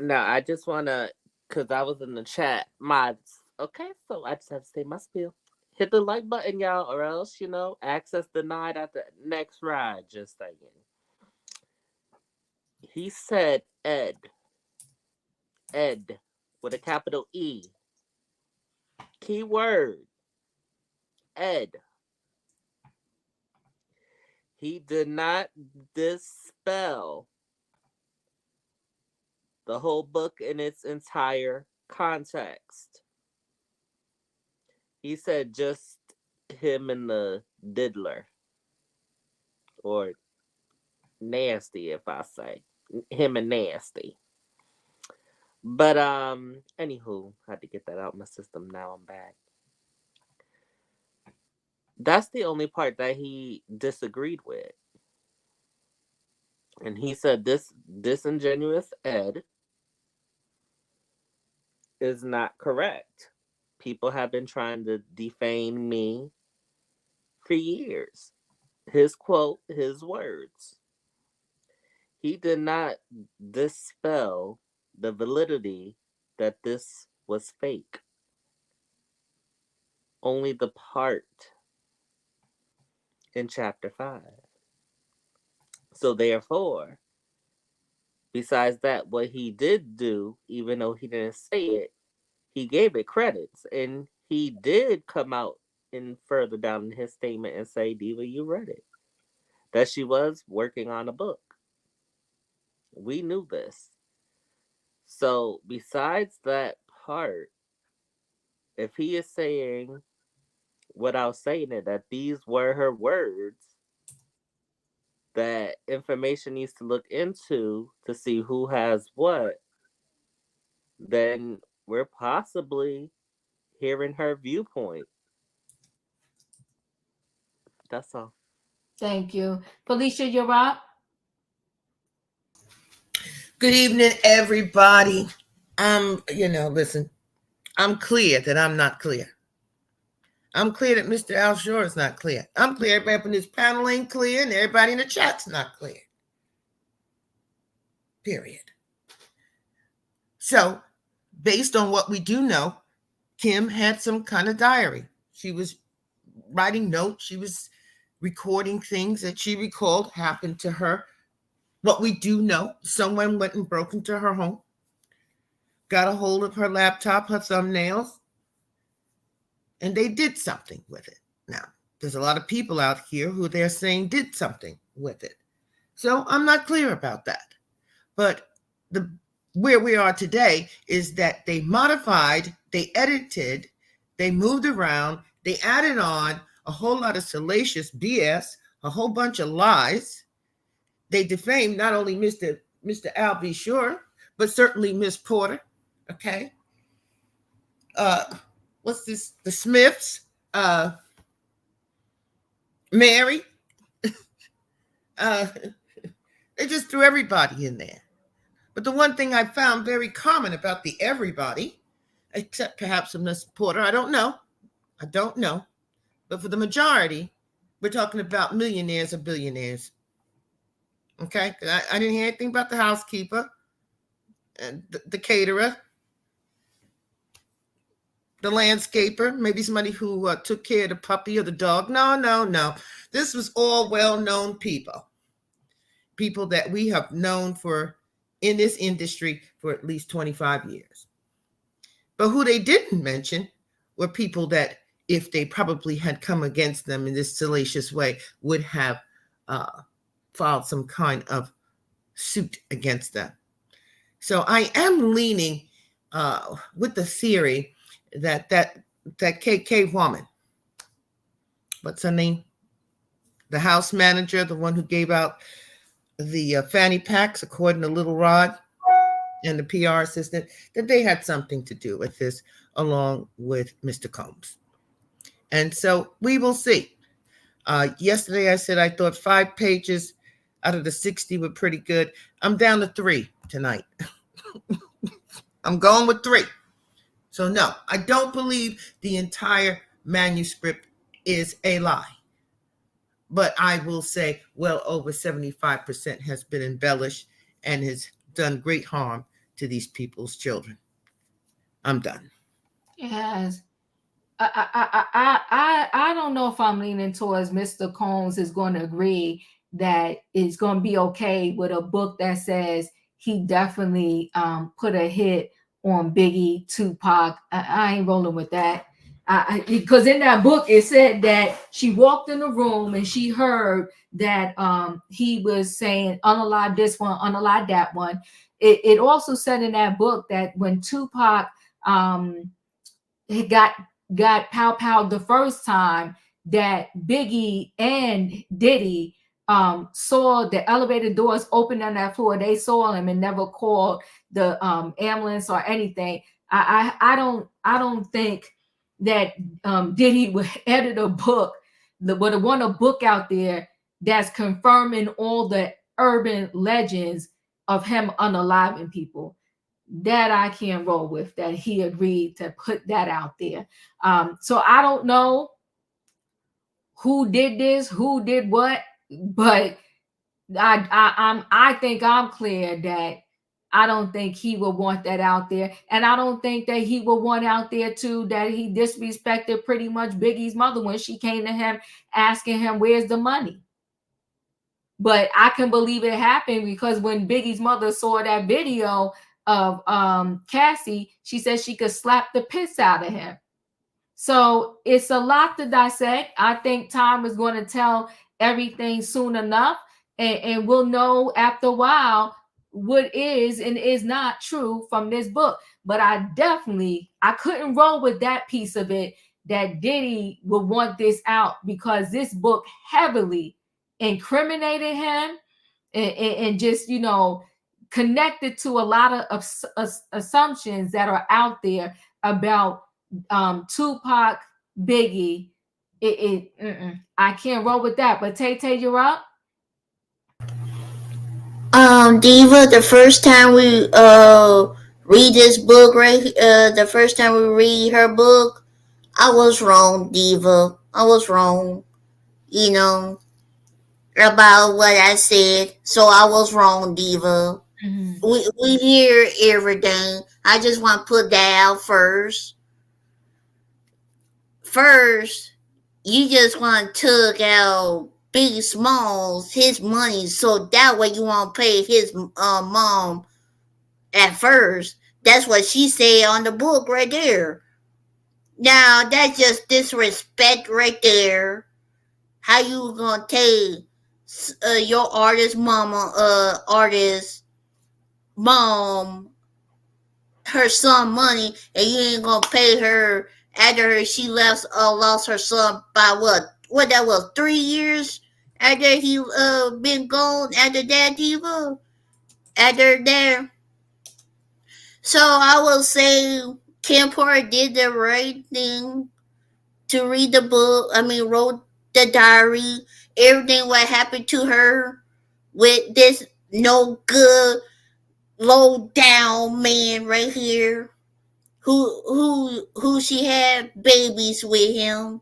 I just wanna, cause I was in the chat. Okay, so I just have to say my spiel. Hit the like button, y'all, or else access denied at the next ride. Just saying. He said Ed with a capital E. Keyword Ed. He did not dispel the whole book in its entire context. He said just him and the diddler. Or nasty, if I say. Him and nasty. But anywho, I had to get that out of my system. Now I'm back. That's the only part that he disagreed with. And he said this disingenuous Ed is not correct. People have been trying to defame me for years. His quote, his words. He did not dispel the validity that this was fake. Only the part in chapter 5. So therefore, besides that, what he did do, even though he didn't say it, he gave it credits. And he did come out and further down in his statement and say, Diva, you read it. That she was working on a book. We knew this. So besides that part, if he is saying, without saying it, that these were her words, that information needs to look into to see who has what, then we're possibly hearing her viewpoint. That's all. Thank you. Felicia, you're up. Good evening, everybody. Listen, I'm clear that I'm not clear. I'm clear that Mr. Al Shore is not clear. I'm clear everybody up in this panel ain't clear, and everybody in the chat's not clear. Period. So, based on what we do know, Kim had some kind of diary. She was writing notes. She was recording things that she recalled happened to her. What we do know, someone went and broke into her home, got a hold of her laptop, her thumbnails, and they did something with it. Now, there's a lot of people out here who they're saying did something with it. So I'm not clear about that. But where we are today is that they modified, they edited, they moved around, they added on a whole lot of salacious BS, a whole bunch of lies. They defamed not only Mr. Al B. Shore, but certainly Miss Porter. Okay. What's this? The Smiths, Mary. They just threw everybody in there. But the one thing I found very common about the everybody, except perhaps Miss Porter, I don't know. But for the majority, We're talking about millionaires or billionaires. Okay, I didn't hear anything about the housekeeper, and the caterer, the landscaper, maybe somebody who took care of the puppy or the dog. No. This was all well-known people that we have known in this industry for at least 25 years. But who they didn't mention were people that, if they probably had come against them in this salacious way, would have filed some kind of suit against them. So I am leaning with the theory that KK woman, what's her name? The house manager, the one who gave out the fanny packs, according to Little Rod and the PR assistant, that they had something to do with this, along with Mr. Combs. And so we will see. Yesterday I said I thought 5 pages out of the 60 were pretty good. I'm down to 3 tonight. I'm going with 3. So no, I don't believe the entire manuscript is a lie. But I will say well over 75% has been embellished and has done great harm to these people's children. I'm done. It has. I don't know if I'm leaning towards Mr. Combs is going to agree that it's going to be okay with a book that says he definitely put a hit on Biggie, Tupac. I ain't rolling with that. Because in that book it said that she walked in the room and she heard that he was saying unalive this one, unalive that one. It also said in that book that when Tupac got pow the first time, that Biggie and Diddy saw the elevator doors open on that floor. They saw him and never called the ambulance or anything. I don't think that Diddy would edit a book, would want a book out there that's confirming all the urban legends of him unaliving people. That I can't roll with, that he agreed to put that out there. So I don't know who did this, who did what, but I think I'm clear that I don't think he would want that out there. And I don't think that he would want out there too that he disrespected pretty much Biggie's mother when she came to him asking him, where's the money? But I can believe it happened because when Biggie's mother saw that video of Cassie, she said she could slap the piss out of him. So it's a lot to dissect. I think time is going to tell everything soon enough, and we'll know after a while what is and is not true from this book. But I couldn't roll with that piece of it, that Diddy would want this out, because this book heavily incriminated him and just, connected to a lot of assumptions that are out there about Tupac, Biggie. I can't roll with that. But Tay, you're up. Diva, the first time we read this book, the first time we read her book, I was wrong, Diva. I was wrong, about what I said. So I was wrong, Diva. Mm-hmm. We hear everything. I just want to put that out first. First, you just want to tug out Biggie Smalls his money, so that way you want to pay his mom at first. That's what she said on the book right there. Now that's just disrespect right there. How you gonna take your artist mom, her son money, and you ain't gonna pay her after she lost her son by what that was 3 years after he been gone, after that, Diva, after that. So I will say Kim Porter did the right thing to read the book. Wrote the diary, everything what happened to her with this no good low down man right here who she had babies with him.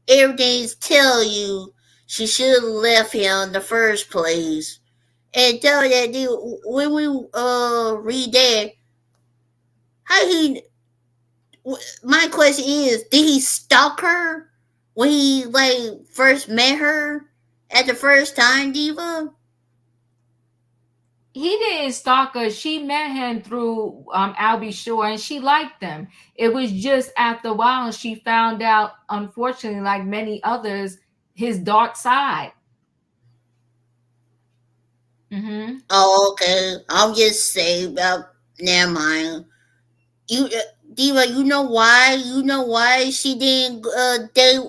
everything's tell you she should have left him in the first place. And tell that dude when we read that, how he. My question is, did he stalk her when he like first met her at the first time, Diva? He didn't stalk her. She met him through Albie Shore, and she liked him. It was just after a while she found out, unfortunately, like many others, his dark side. Mm-hmm. Oh, okay. I'm just saying about. Never mind. You, Diva. You know why? You know why she didn't date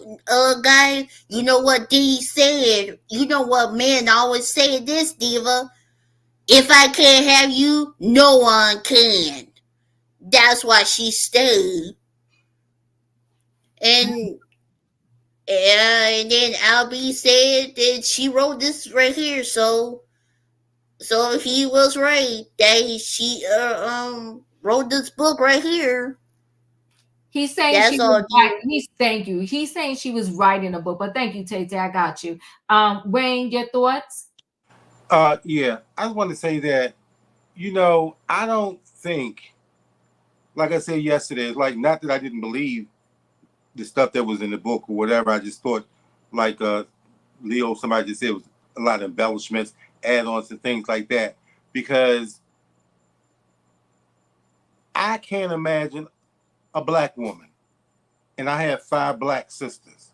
guy? You know what Diddy said? You know what men always say this, Diva. If I can't have you, no one can. That's why she stayed. And then Albie said that she wrote this right here, so he was right that she wrote this book right here. He's saying That's she all. was writing. Thank you. He's saying she was writing a book, but thank you, Tay. I got you. Wayne, your thoughts? Yeah, I just want to say that, I don't think, like I said yesterday, it's like, not that I didn't believe the stuff that was in the book or whatever. I just thought, like Leo, somebody just said, it was a lot of embellishments, add-ons, and things like that. Because I can't imagine a black woman, and I have 5 black sisters,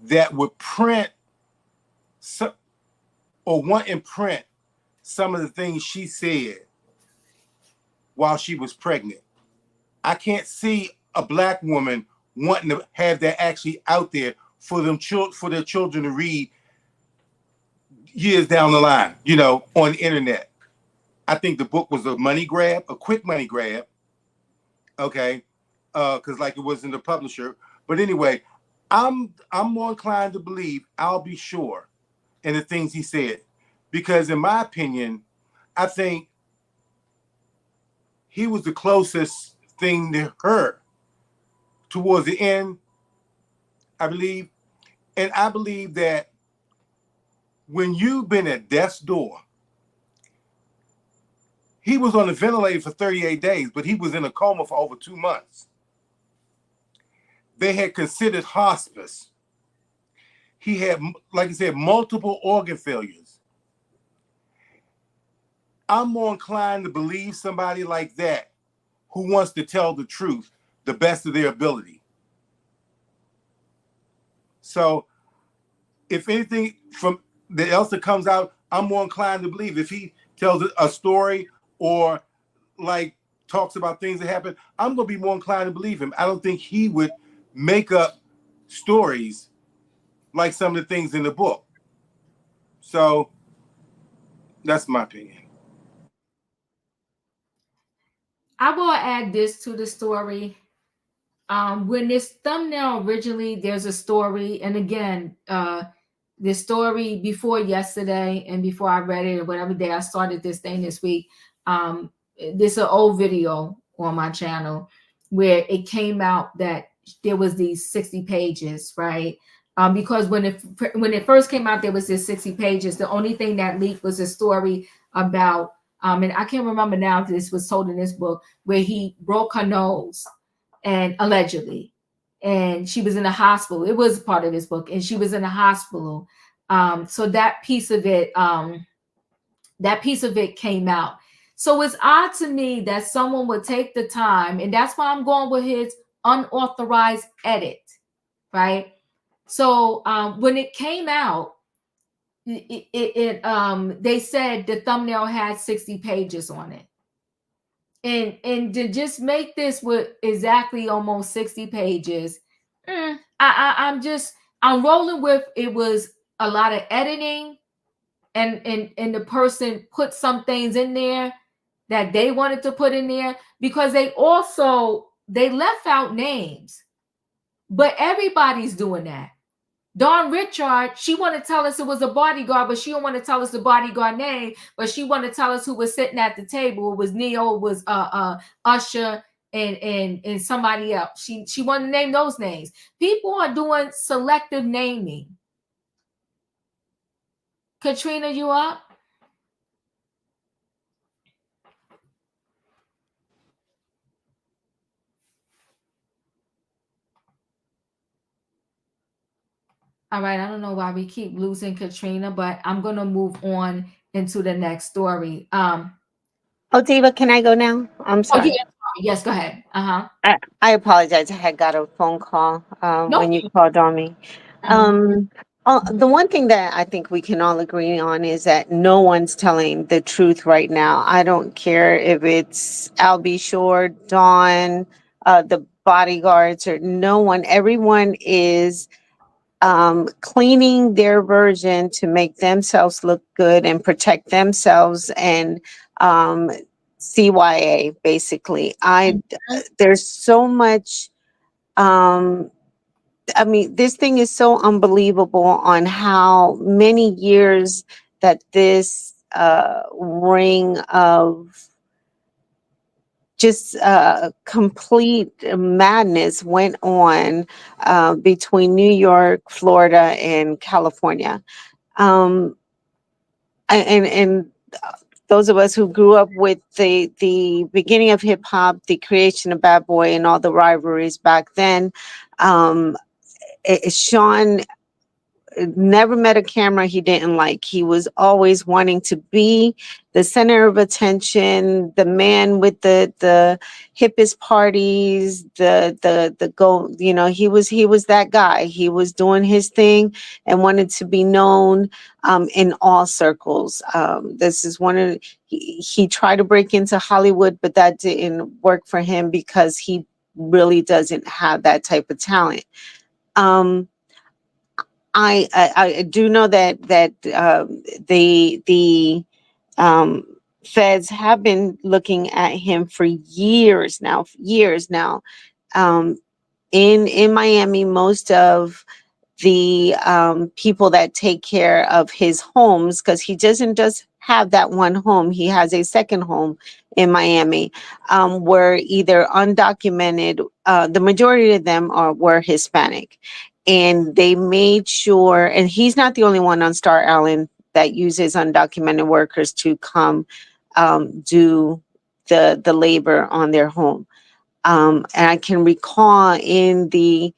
that would print or want in print some of the things she said while she was pregnant. I can't see a black woman wanting to have that actually out there for their children to read years down the line, on the internet. I think the book was a money grab, a quick money grab. Okay, because like it was in the publisher. But anyway, I'm more inclined to believe Albie Shore and the things he said, because in my opinion, I think he was the closest thing to her towards the end, I believe. And I believe that when you've been at death's door, he was on the ventilator for 38 days, but he was in a coma for over 2 months. They had considered hospice. He had, like I said, multiple organ failures. I'm more inclined to believe somebody like that who wants to tell the truth the best of their ability. So if anything from the else that comes out, I'm more inclined to believe. If he tells a story or like talks about things that happen, I'm going to be more inclined to believe him. I don't think he would make up stories like some of the things in the book. So that's my opinion. I will add this to the story. When this thumbnail originally, there's a story, and again, the story before yesterday and before I read it, or whatever day I started this thing this week, this is an old video on my channel where it came out that there was these 60 pages, right? Because when it first came out, there was this 60 pages. The only thing that leaked was a story about, and I can't remember now if this was told in this book, where he broke her nose, and allegedly, and she was in a hospital. It was part of this book, and she was in a hospital. So that piece of it came out. So it's odd to me that someone would take the time, and that's why I'm going with his unauthorized edit, right? So when it came out, they said the thumbnail had 60 pages on it. And to just make this with exactly almost 60 pages, I'm rolling with, it was a lot of editing, and the person put some things in there that they wanted to put in there, because they left out names, but everybody's doing that. Dawn Richard, she wanted to tell us it was a bodyguard, but she don't want to tell us the bodyguard name, but she wanted to tell us who was sitting at the table. It was Neo, it was Usher, and somebody else. She wanted to name those names. People are doing selective naming. Katrina, you up? All right, I don't know why we keep losing Katrina, but I'm gonna move on into the next story. Oh, Diva, can I go now? I'm Oh sorry. yeah, yes, go ahead. I apologize. I had got a phone call No. when you called on me. Mhm. The one thing that I think we can all agree on is that no one's telling the truth right now. I don't care if it's Albie Shore, Dawn, the bodyguards, or no one. Everyone is cleaning their version to make themselves look good and protect themselves and CYA basically. There's so much. I mean, this thing is so unbelievable on how many years that this ring of just complete madness went on between New York, Florida, and California. Um, and those of us who grew up with the beginning of hip hop, the creation of Bad Boy, and all the rivalries back then, um, Sean never met a camera he didn't like. He was always wanting to be the center of attention, the man with the hippest parties, the go, you know, he was that guy. He was doing his thing and wanted to be known in all circles. This is one of he tried to break into Hollywood, but that didn't work for him because he really doesn't have that type of talent. I do know that the feds have been looking at him for years now. Um, in Miami, most of the people that take care of his homes, because he doesn't just have that one home, he has a second home in Miami, were either undocumented. The majority of them were Hispanic, and they made sure. And he's not the only one on Star Island that uses undocumented workers to come do the labor on their home. And I can recall in the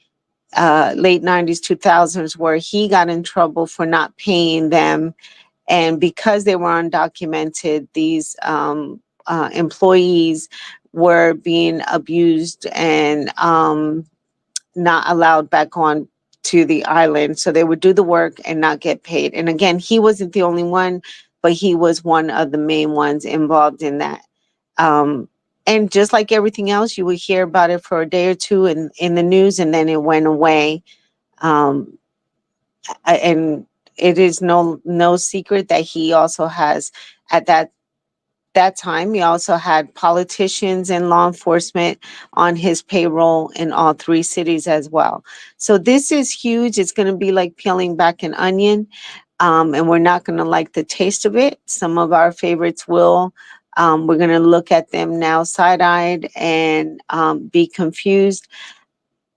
late 90s, 2000s, where he got in trouble for not paying them. And because they were undocumented, these employees were being abused and not allowed back on to the island. So they would do the work and not get paid. And again, he wasn't the only one, but he was one of the main ones involved in that. And just like everything else, you would hear about it for a day or two in the news, and then it went away. And it is no secret that he also has, at that time, he also had politicians and law enforcement on his payroll in all three cities as well. So this is huge. It's going to be like peeling back an onion, and we're not going to like the taste of it. Some of our favorites will. We're going to look at them now side-eyed and be confused.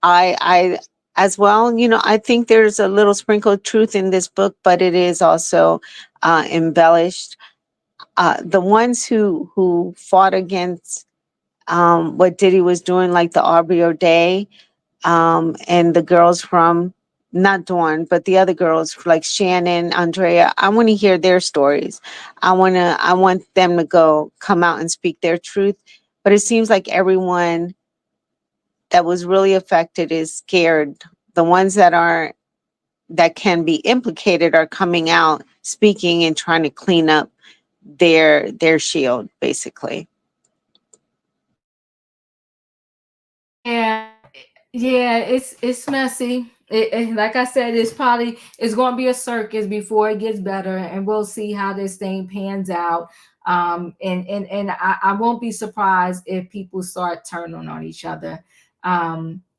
I as well, you know, I think there's a little sprinkle of truth in this book, but it is also embellished. The ones who fought against what Diddy was doing, like the Aubrey O'Day, and the girls from, not Dawn, but the other girls like Shannon, Andrea, I want to hear their stories. I want them to come out and speak their truth. But it seems like everyone that was really affected is scared. The ones that can be implicated are coming out, speaking, and trying to clean up their shield, basically. Yeah, yeah, it's messy. Like I said, it's going to be a circus before it gets better, and we'll see how this thing pans out. And I won't be surprised if people start turning on each other.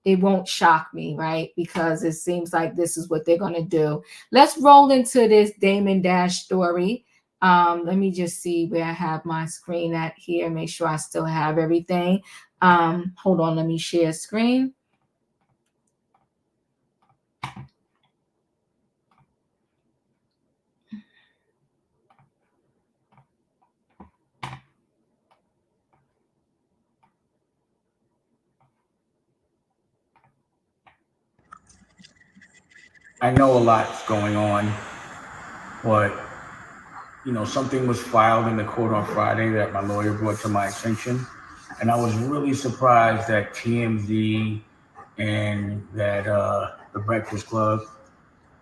It won't shock me, right? Because it seems like this is what they're going to do. Let's roll into this Damon Dash story. Let me just see where I have my screen at here. Make sure I still have everything. Hold on, let me share screen. I know a lot's going on, but something was filed in the court on Friday that my lawyer brought to my attention, and I was really surprised that TMZ and that the Breakfast Club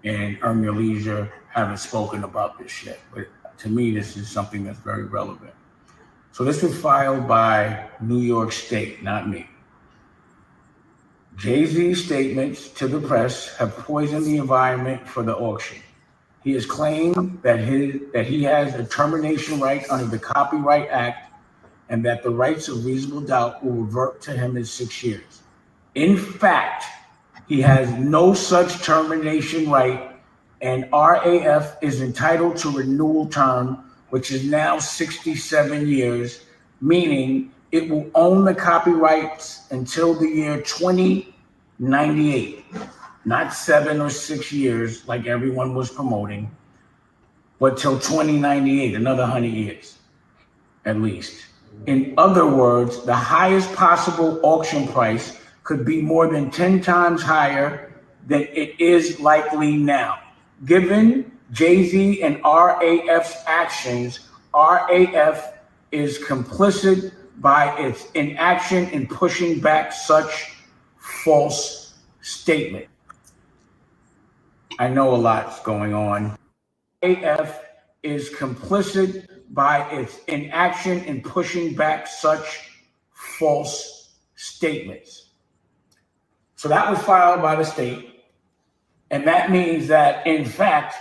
and Earn Your Leisure haven't spoken about this yet. But to me, this is something that's very relevant. So this was filed by New York State, not me. Jay-Z's statements to the press have poisoned the environment for the auction. He has claimed that he has a termination right under the Copyright Act and that the rights of reasonable doubt will revert to him in 6 years. In fact, he has no such termination right, and RAF is entitled to renewal term, which is now 67 years, meaning it will own the copyrights until the year 2098, not 7 or 6 years like everyone was promoting, but till 2098, another 100 years at least. In other words, the highest possible auction price could be more than 10 times higher than it is likely now. Given Jay-Z and RAF's actions, RAF is complicit by its inaction in pushing back such false statement. I know a lot's going on. RAF is complicit by its inaction in pushing back such false statements. So that was filed by the state, and that means that, in fact,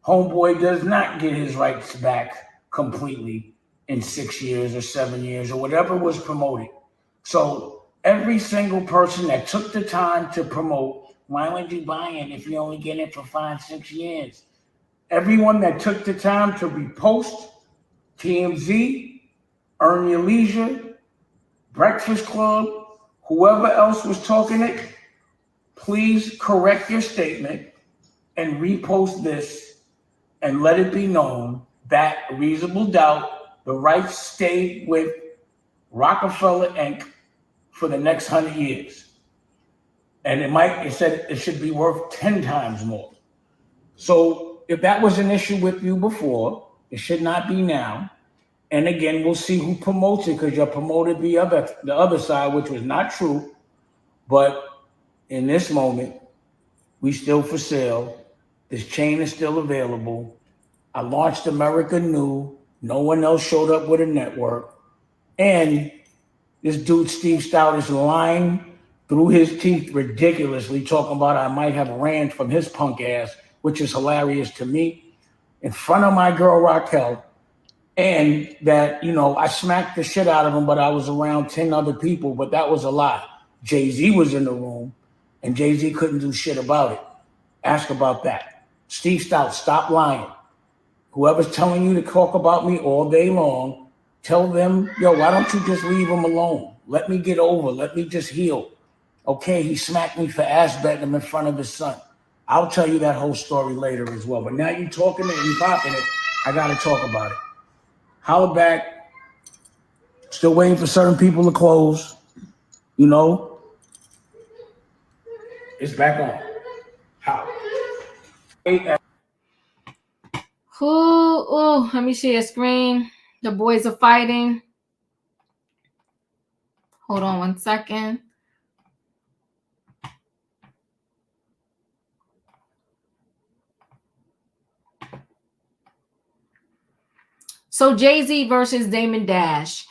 Homeboy does not get his rights back completely in 6 years or 7 years or whatever was promoted. So every single person that took the time to promote, why would you buy it if you only get it for 5-6 years? Everyone that took the time to repost TMZ, Earn Your Leisure, Breakfast Club, whoever else was talking it, please correct your statement and repost this and let it be known that reasonable doubt, the rights stay with Rockefeller Inc. for the next 100 years. And it said it should be worth 10 times more. So if that was an issue with you before, it should not be now. And again, we'll see who promotes it, because you promoted the other side, which was not true. But in this moment, we still for sale. This chain is still available. I launched America New. No one else showed up with a network. And this dude, Steve Stout, is lying through his teeth ridiculously, talking about I might have ran from his punk ass, which is hilarious to me, in front of my girl Raquel. And that, I smacked the shit out of him, but I was around 10 other people, but that was a lie. Jay-Z was in the room, and Jay-Z couldn't do shit about it. Ask about that. Steve Stout, stop lying. Whoever's telling you to talk about me all day long, tell them, why don't you just leave him alone? Let me get over. Let me just heal. Okay, he smacked me for ass betting him in front of his son. I'll tell you that whole story later as well. But now you talking it and you popping it, I got to talk about it. Holla back. Still waiting for certain people to close. It's back on. How? Oh, let me share a screen. The boys are fighting. Hold on 1 second. So Jay-Z versus Damon Dash.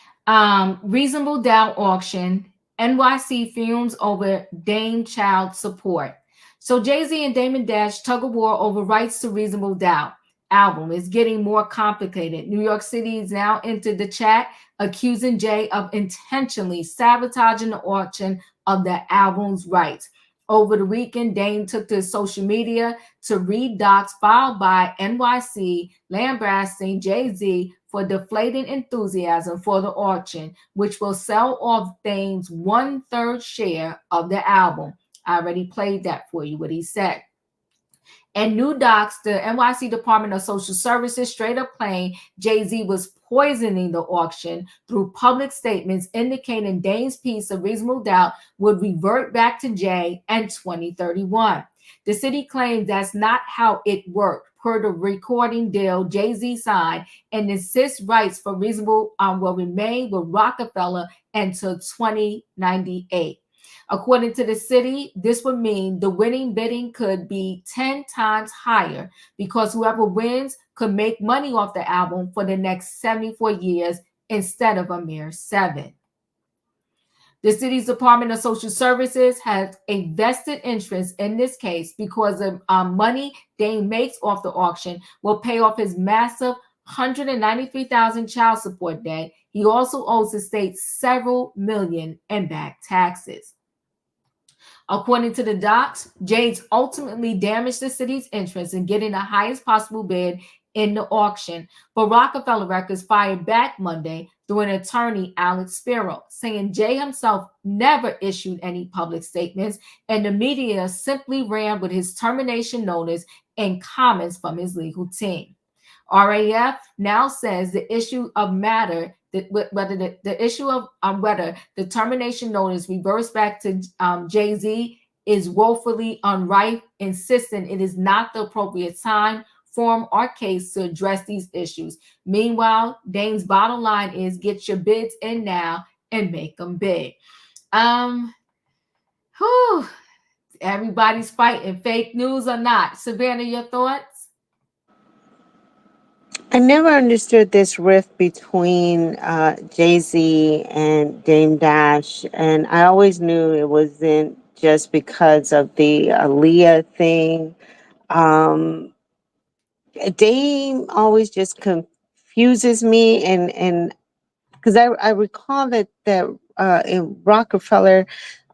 Reasonable doubt auction. NYC fumes over Dame child support. So Jay-Z and Damon Dash tug of war over rights to Reasonable Doubt album is getting more complicated. New York City has now entered the chat, accusing Jay of intentionally sabotaging the auction of the album's rights. Over the weekend, Dame took to social media to read docs filed by NYC lambasting Jay-Z for deflating enthusiasm for the auction, which will sell off Dame's 1/3 share of the album. I already played that for you, what he said. And new docs, the NYC Department of Social Services straight up claimed Jay-Z was poisoning the auction through public statements indicating Dame's piece of reasonable doubt would revert back to Jay in 2031. The city claims that's not how it worked. Per the recording deal Jay-Z signed, and insists rights for reasonable will remain with Rockefeller until 2098. According to the city, this would mean the winning bidding could be 10 times higher because whoever wins could make money off the album for the next 74 years instead of a mere 7. The city's Department of Social Services has a vested interest in this case because the money Dame makes off the auction will pay off his massive $193,000 child support debt. He also owes the state several million in back taxes. According to the docs, Jay's ultimately damaged the city's interest in getting the highest possible bid in the auction, but Rockefeller Records fired back Monday through an attorney, Alex Spiro, saying Jay himself never issued any public statements, and the media simply ran with his termination notice and comments from his legal team. RAF now says the issue of matter whether the issue of whether the termination notice reversed back to Jay-Z is woefully unripe, insisting it is not the appropriate time, form, or case to address these issues. Meanwhile, Dame's bottom line is get your bids in now and make them big. Everybody's fighting, fake news or not. Savannah, your thoughts? I never understood this rift between Jay-Z and Dame Dash, and I always knew it wasn't just because of the Aaliyah thing. Dame always just confuses me, and because I recall that in Rockefeller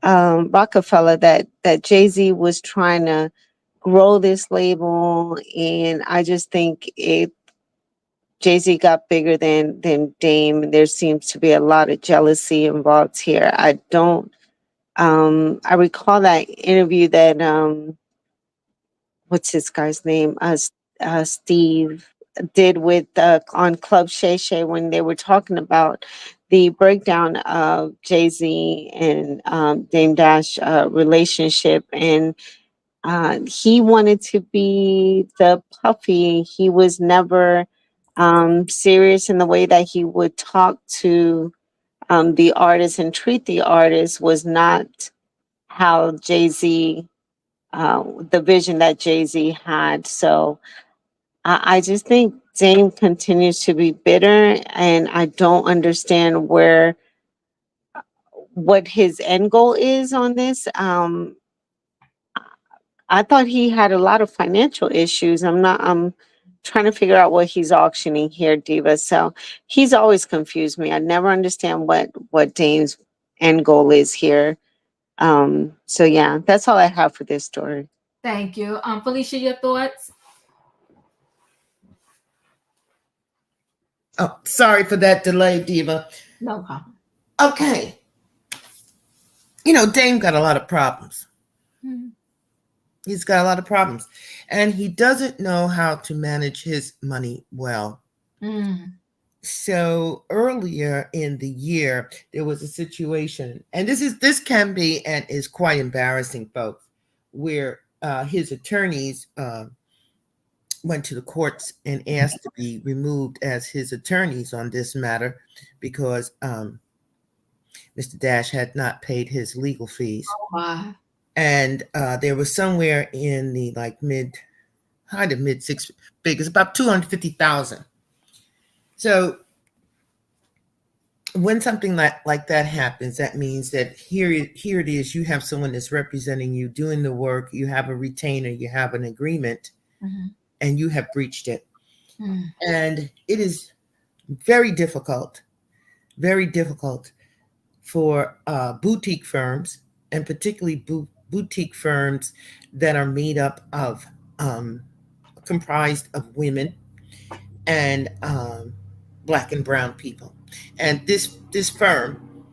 that Jay-Z was trying to grow this label, and I just think Jay-Z got bigger than Dame. There seems to be a lot of jealousy involved here. I recall that interview that what's this guy's name? Steve did with on Club Shay Shay when they were talking about the breakdown of Jay-Z and Dame Dash relationship, and he wanted to be the puffy. He was never serious in the way that he would talk to the artist and treat the artist was not how Jay-Z, the vision that Jay-Z had. So I just think Dame continues to be bitter, and I don't understand what his end goal is on this. I thought he had a lot of financial issues. I'm trying to figure out what he's auctioning here, Diva. So he's always confused me. I never understand what Dame's end goal is here. So yeah, that's all I have for this story. Thank you. Felicia, your thoughts? Oh, sorry for that delay, Diva. No problem. Okay. Dame got a lot of problems. Mm-hmm. He's got a lot of problems, and he doesn't know how to manage his money well. Mm. So earlier in the year, there was a situation, and this can be and is quite embarrassing, folks, where his attorneys went to the courts and asked to be removed as his attorneys on this matter because Mr. Dash had not paid his legal fees. Oh, wow. And there was somewhere in the high to mid six figures, about 250,000. So when something like that happens, that means that here it is. You have someone that's representing you, doing the work. You have a retainer. You have an agreement, Mm-hmm. and you have breached it. Mm. And it is very difficult for boutique firms, and particularly boutique firms that are made up of comprised of women and Black and brown people. And this firm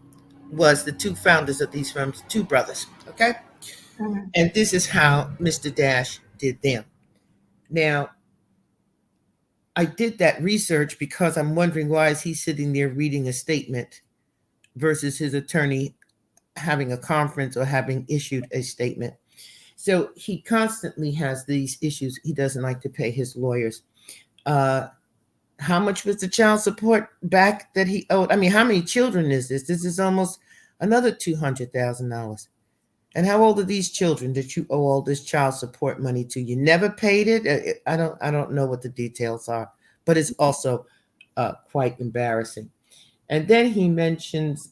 was the two founders of these firms, two brothers. Okay. Mhm. And this is how Mr. Dash did them. Now, I did that research because I'm wondering, why is he sitting there reading a statement versus his attorney having a conference or having issued a statement. So he constantly has these issues. He doesn't like to pay his lawyers. How much was the child support back that he owed? I mean, how many children is this? This is almost another $200,000. And how old are these children that you owe all this child support money to? You never paid it. I don't know what the details are, but it's also quite embarrassing. And then he mentions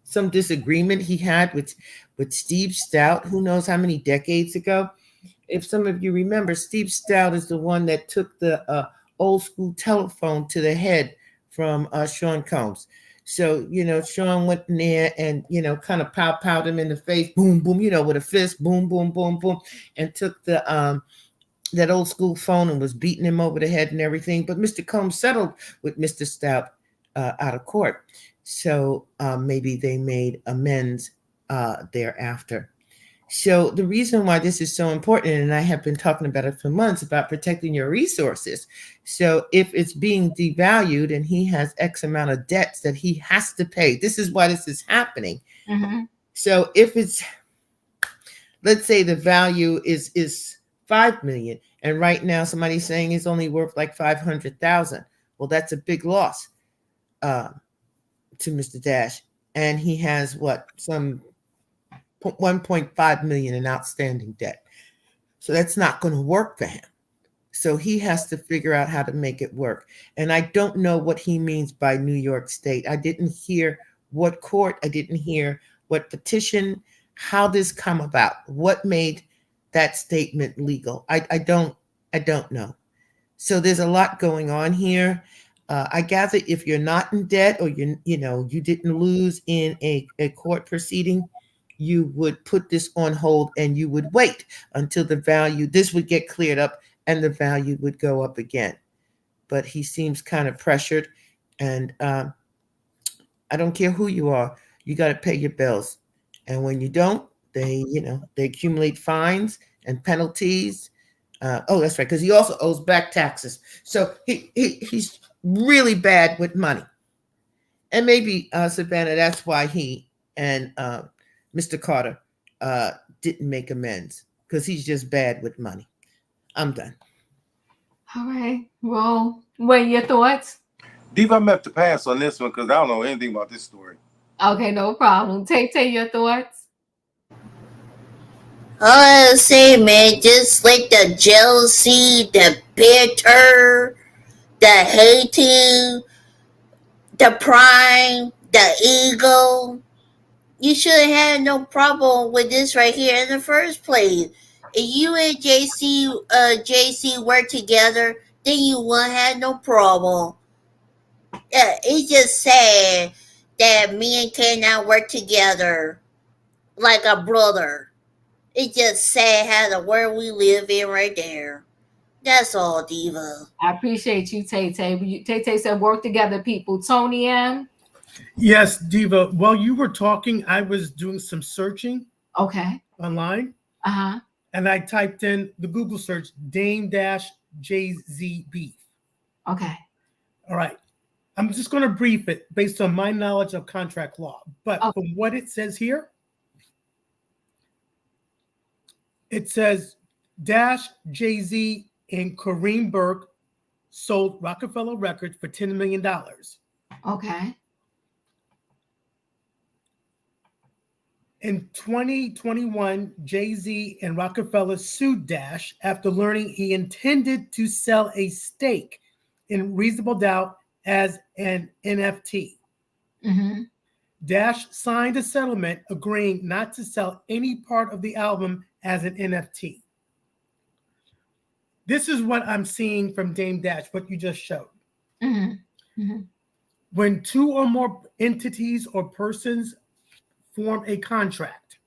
some disagreement he had with Steve Stout, who knows how many decades ago. If some of you remember, Steve Stout is the one that took the old school telephone to the head from Sean Combs. So, Sean went in there and, kind of pow-powed him in the face, boom, boom, with a fist, boom, boom, boom, boom, and took the that old school phone and was beating him over the head and everything. But Mr. Combs settled with Mr. Stout out of court. So maybe they made amends thereafter. So the reason why this is so important, and I have been talking about it for months, about protecting your resources. So if it's being devalued and he has X amount of debts that he has to pay, this is why this is happening. Mhm. So if it's, let's say the value is 5 million, and right now somebody's saying it's only worth like 500,000. Well, that's a big loss to Mr. Dash. And he has some 1.5 million in outstanding debt. So that's not going to work for him. So he has to figure out how to make it work. And I don't know what he means by New York State. I didn't hear what court, I didn't hear what petition, how this come about, what made that statement legal. I don't know. So there's a lot going on here. I gather if you're not in debt, or you didn't lose in a court proceeding, you would put this on hold and you would wait until this would get cleared up and the value would go up again. But he seems kind of pressured, and I don't care who you are, you got to pay your bills. And when you don't, they accumulate fines and penalties. That's right, because he also owes back taxes. So he's really bad with money. And maybe, Savannah, that's why he and Mr. Carter didn't make amends, because he's just bad with money. I'm done. All right. Well, what are your thoughts? Diva, I'm have to pass on this one because I don't know anything about this story. Okay, no problem. Take your thoughts. All I say, man, just like the jealousy, the bitter, the hating, the pride, the ego. You should have had no problem with this right here in the first place. If you and JC work together, then you wouldn't have no problem. Yeah, it's just sad that men cannot work together like a brother. It's just sad how the world we live in right there. That's all, Diva. I appreciate you, Tay. Tay said work together, people. Tony M. Yes, Diva. While you were talking, I was doing some searching Okay. online, Uh-huh. and I typed in the Google search Dame-JZ beef. Okay. All right. I'm just going to brief it based on my knowledge of contract law. But Okay. from what it says here, it says Dash, Jay-Z, and Kareem Burke sold Rockefeller Records for $10 million. Okay. In 2021, Jay-Z and Rockefeller sued Dash after learning he intended to sell a stake in Reasonable Doubt as an NFT. Mm-hmm. Dash signed a settlement agreeing not to sell any part of the album as an NFT. This is what I'm seeing from Dame Dash, what you just showed. Mm-hmm. Mm-hmm. When two or more entities or persons form a contract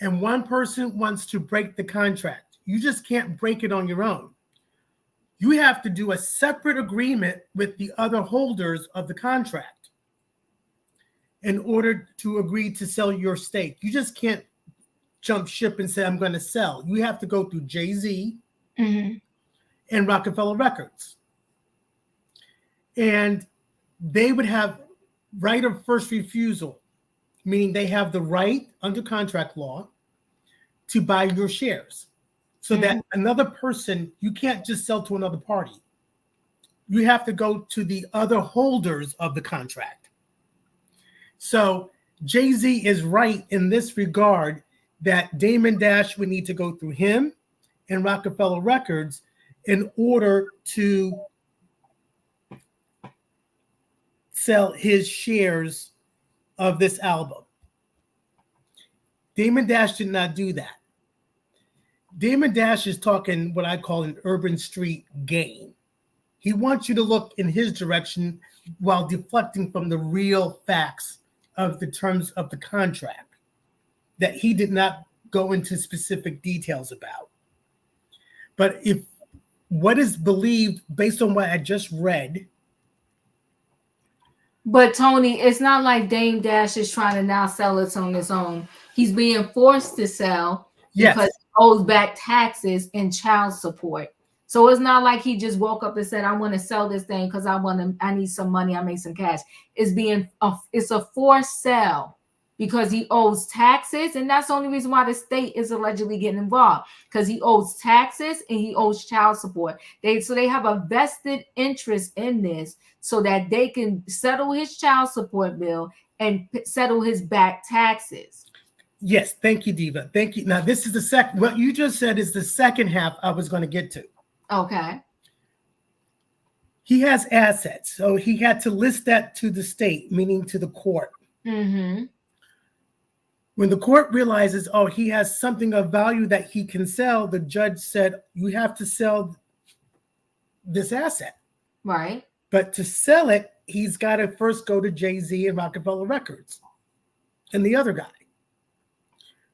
and one person wants to break the contract, you just can't break it on your own. you have to do a separate agreement with the other holders of the contract in order to agree to sell your stake. You just can't jump ship and say, I'm going to sell. You have to go through Jay-Z and Rockefeller Records. And they would have right of first refusal, meaning they have the right under contract law to buy your shares. So that another person, you can't just sell to another party. You have to go to the other holders of the contract. So Jay-Z is right in this regard that Damon Dash would need to go through him and Rockefeller Records in order to sell his shares of this album. Damon Dash did not do that. Damon Dash is talking what I call an urban street game. He wants you to look in his direction while deflecting from the real facts of the terms of the contract that he did not go into specific details about. But if what is believed based on what I just read. But Tony, it's not like Dame Dash is trying to now sell it on his own. He's being forced to sell because he owes back taxes and child support. So it's not like he just woke up and said, I want to sell this thing because I need some money, I make some cash. It's a forced sell because he owes taxes, and that's the only reason why the state is allegedly getting involved, because he owes taxes and he owes child support. They have a vested interest in this so that they can settle his child support bill and settle his back taxes. Yes, thank you, Diva. Thank you. Now, this is the second. What you just said is the second half I was going to get to. Okay. He has assets, so he had to list that to the state, meaning to the court. Mm-hmm. When the court realizes, oh, he has something of value that he can sell, the judge said, you have to sell this asset. Right. But to sell it, he's got to first go to Jay-Z and Rockefeller Records and the other guy.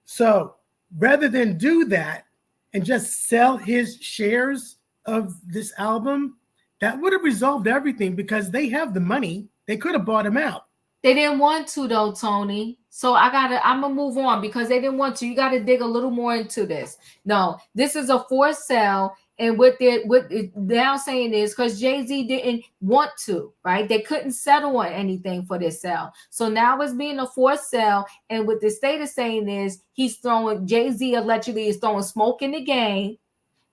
So rather than do that and just sell his shares of this album, that would have resolved everything because they have the money. They could have bought him out. They didn't want to though, Tony. So I'm gonna move on because they didn't want to. You got to dig a little more into this. No, this is a forced sell. And what they're now saying is because Jay-Z didn't want to, right? They couldn't settle on anything for this sell. So now it's being a forced sell. And what the state is saying is Jay-Z allegedly is throwing smoke in the game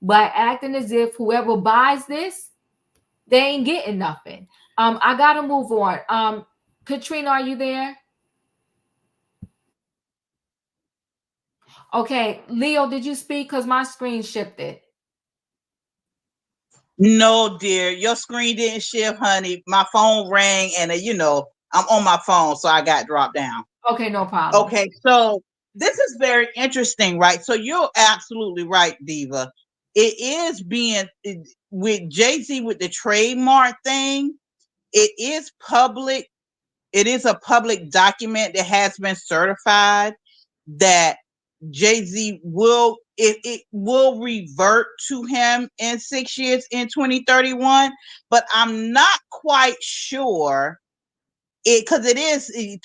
by acting as if whoever buys this, they ain't getting nothing. I gotta move on. Katrina, are you there? Okay, Leo, did you speak? Because my screen shifted. No, dear, your screen didn't shift, honey. My phone rang, and I'm on my phone, so I got dropped down. Okay, no problem. Okay, so this is very interesting, right? So you're absolutely right, Diva. It is being with Jay-Z with the trademark thing. It is public. It is a public document that has been certified that Jay-Z will revert to him in 6 years in 2031, but I'm not quite sure because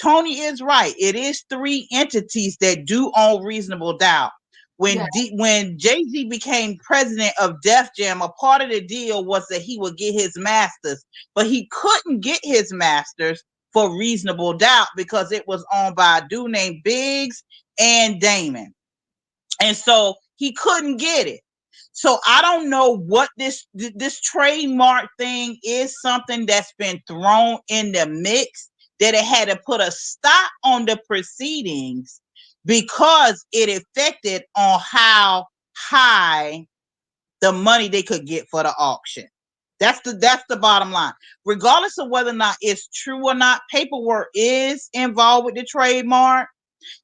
Tony is right. It is 3 entities that do own Reasonable Doubt. When Jay-Z became president of Def Jam, a part of the deal was that he would get his masters, but he couldn't get his masters for Reasonable Doubt because it was owned by a dude named Biggs and Damon. And so he couldn't get it. So I don't know what this trademark thing is, something that's been thrown in the mix that it had to put a stop on the proceedings because it affected on how high the money they could get for the auction. That's the bottom line. Regardless of whether or not it's true or not, paperwork is involved with the trademark.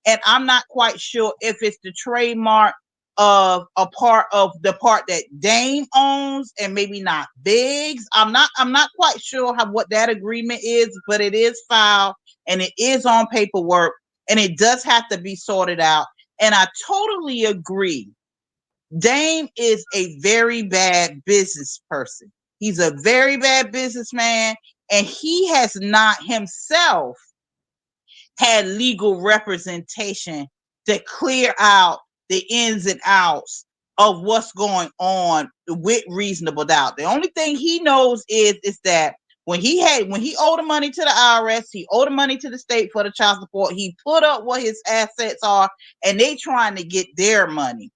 And I'm not quite sure if it's the trademark of a part of the part that Dame owns and maybe not Biggs. I'm not quite sure what that agreement is, but it is filed and it is on paperwork and it does have to be sorted out. And I totally agree Dame is a very bad business person. He's a very bad businessman, and he has not himself had legal representation to clear out the ins and outs of what's going on with reasonable doubt. The only thing he knows is that when he owed the money to the IRS, he owed the money to the state for the child support, he put up what his assets are, and they trying to get their money.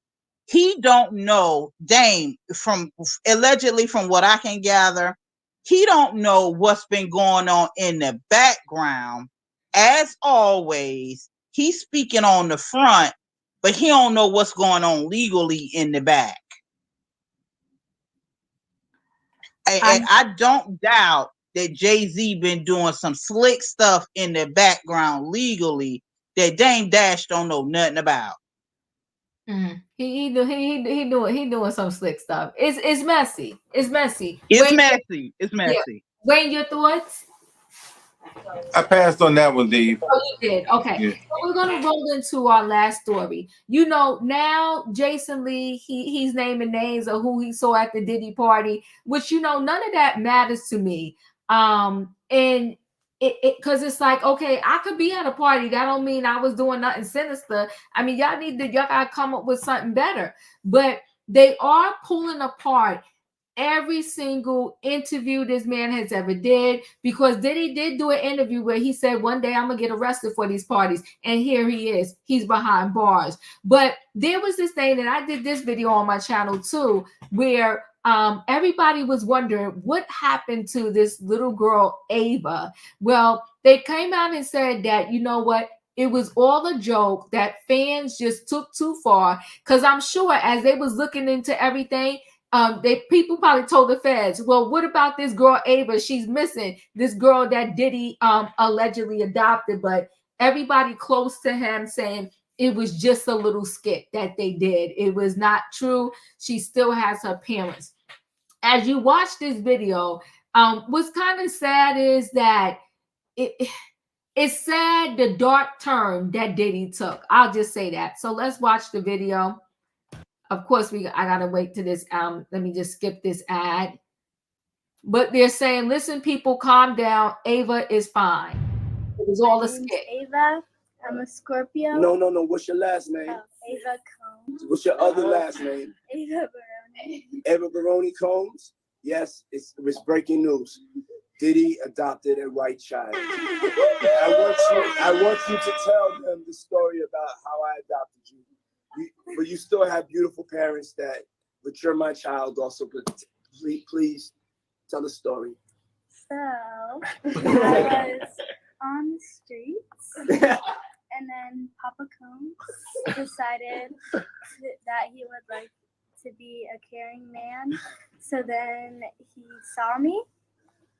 He don't know, Dame, from allegedly from what I can gather, he don't know what's been going on in the background. As always, he's speaking on the front, but he don't know what's going on legally in the back. And I don't doubt that Jay-Z been doing some slick stuff in the background legally that Dame Dash don't know nothing about. He doing some slick stuff. It's messy. It's messy. It's messy. It's messy. Yeah. Wayne, your thoughts? I passed on that one, Dave. Oh, you did. Okay. Yeah. So we're gonna roll into our last story. You know, now Jason Lee, he's naming names of who he saw at the Diddy party, which, you know, none of that matters to me. And it because it's like, okay, I could be at a party. That don't mean I was doing nothing sinister. I mean, y'all gotta come up with something better. But they are pulling apart every single interview this man has ever did, because Diddy did do an interview where he said, one day I'm gonna get arrested for these parties, and here he is, he's behind bars. But there was this thing, and I did this video on my channel too, where everybody was wondering what happened to this little girl Ava. Well, they came out and said that, you know what, it was all a joke, that fans just took too far, because I'm sure as they was looking into everything, people probably told the feds, well, what about this girl Ava? She's missing, this girl that Diddy allegedly adopted. But everybody close to him saying it was just a little skit that they did. It was not true. She still has her parents. As you watch this video, what's kind of sad is that it's sad the dark turn that Diddy took. I'll just say that. So let's watch the video. Of course, I gotta wait to this. Let me just skip this ad. But they're saying, listen, people, calm down. Ava is fine. It was all a skit. Ava, I'm a Scorpio. No. What's your last name? Ava Combs. What's your other last name? Ava Baroni. Ava Baroni Combs? Yes, it's breaking news. Diddy adopted a white child. I want you to tell them the story about how I adopted you. But you still have beautiful parents but you're my child also. But please tell the story. So, I was on the streets, and then Papa Combs decided that he would like to be a caring man. So then he saw me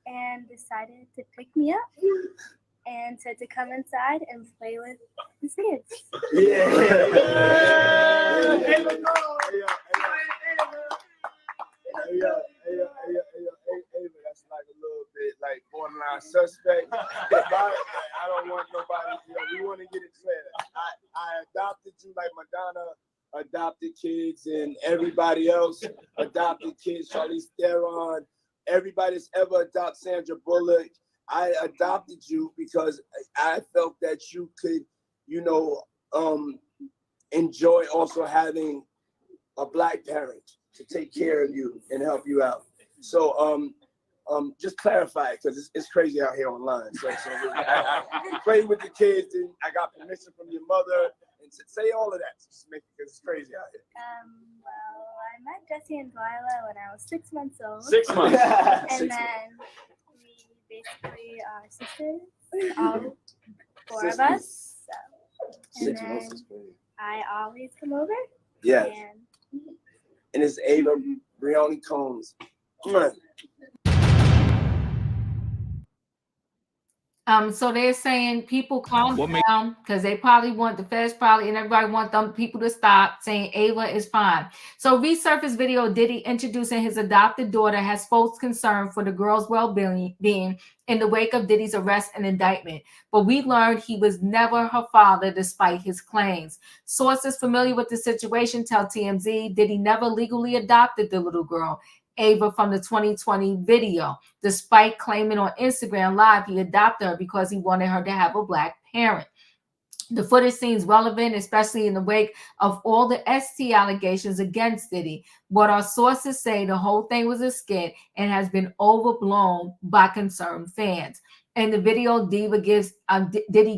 and decided to pick me up and said to come inside and play with his kids. Yeah. That's like a little bit like borderline suspect. I don't want nobody. We want to get it clear. I adopted you like Madonna adopted kids, and everybody else adopted kids. Charlize Theron, everybody that's ever adopted Sandra Bullock. I adopted you because I felt that you could, enjoy also having a black parent to take care of you and help you out. So, just clarify it, because it's crazy out here online. So I played with the kids, and I got permission from your mother, and say all of that, just make it, because it's crazy out here. Well, I met Jesse and Delilah when I was 6 months old. 6 months. And then we basically are sisters, all four of us. So, and then I always come over. Yeah. And it's Ava Baroni Combs. Come on. So they're saying people calm down because they probably want the feds probably and everybody want them people to stop saying Ava is fine. So resurface video Diddy introducing his adopted daughter has folks concerned for the girl's well-being in the wake of Diddy's arrest and indictment. But we learned he was never her father despite his claims. Sources familiar with the situation tell TMZ Diddy never legally adopted the little girl, Ava, from the 2020 video, despite claiming on Instagram Live he adopted her because he wanted her to have a black parent. The footage seems relevant, especially in the wake of all the ST allegations against Diddy. But our sources say the whole thing was a skit and has been overblown by concerned fans. In the video, Diddy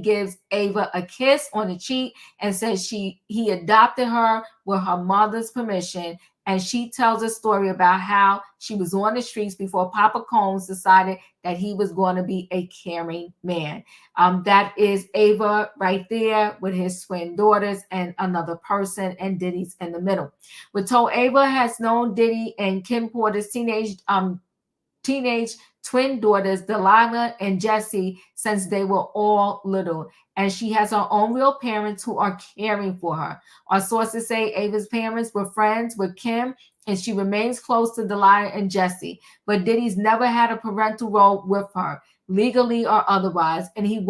gives Ava a kiss on the cheek and says he adopted her with her mother's permission. And she tells a story about how she was on the streets before Papa Combs decided that he was going to be a caring man. That is Ava right there with his twin daughters and another person, and Diddy's in the middle. We're told Ava has known Diddy and Kim Porter's teenage twin daughters, Delilah and Jessie, since they were all little. And she has her own real parents who are caring for her. Our sources say Ava's parents were friends with Kim, and she remains close to Delilah and Jessie. But Diddy's never had a parental role with her, legally or otherwise. And he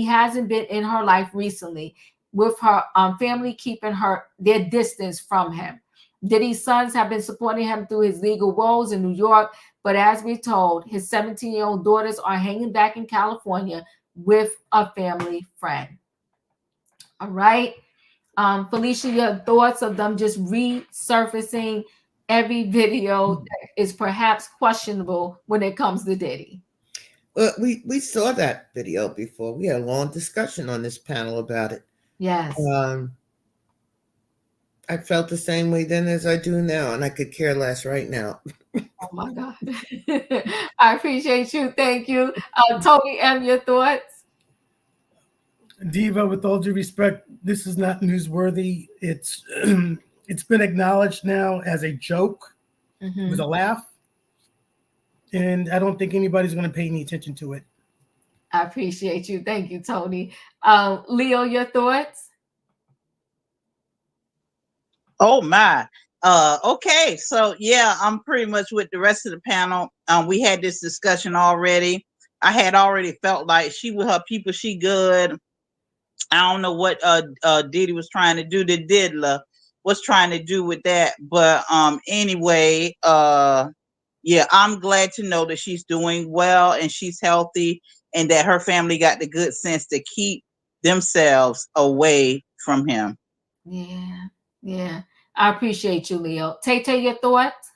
hasn't been in her life recently, with her family keeping their distance from him. Diddy's sons have been supporting him through his legal woes in New York, but as we're told, his 17-year-old daughters are hanging back in California with a family friend. All right. Felicia, your thoughts of them just resurfacing every video that is perhaps questionable when it comes to Diddy? Well, we saw that video before. We had a long discussion on this panel about it. Yes. I felt the same way then as I do now, and I could care less right now. Oh my God. I appreciate you. Thank you. Tony M., your thoughts? Diva, with all due respect, this is not newsworthy. It's been acknowledged now as a joke with a laugh. And I don't think anybody's going to pay any attention to it. I appreciate you. Thank you, Tony. Leo, your thoughts? Oh my. Okay, so yeah, I'm pretty much with the rest of the panel. We had this discussion already. I had already felt like she with her people, she good. I don't know what Diddy was trying to do. The Diddler was trying to do with that, but anyway, yeah, I'm glad to know that she's doing well and she's healthy, and that her family got the good sense to keep themselves away from him. Yeah. I appreciate you, Leo. Tay, your thoughts?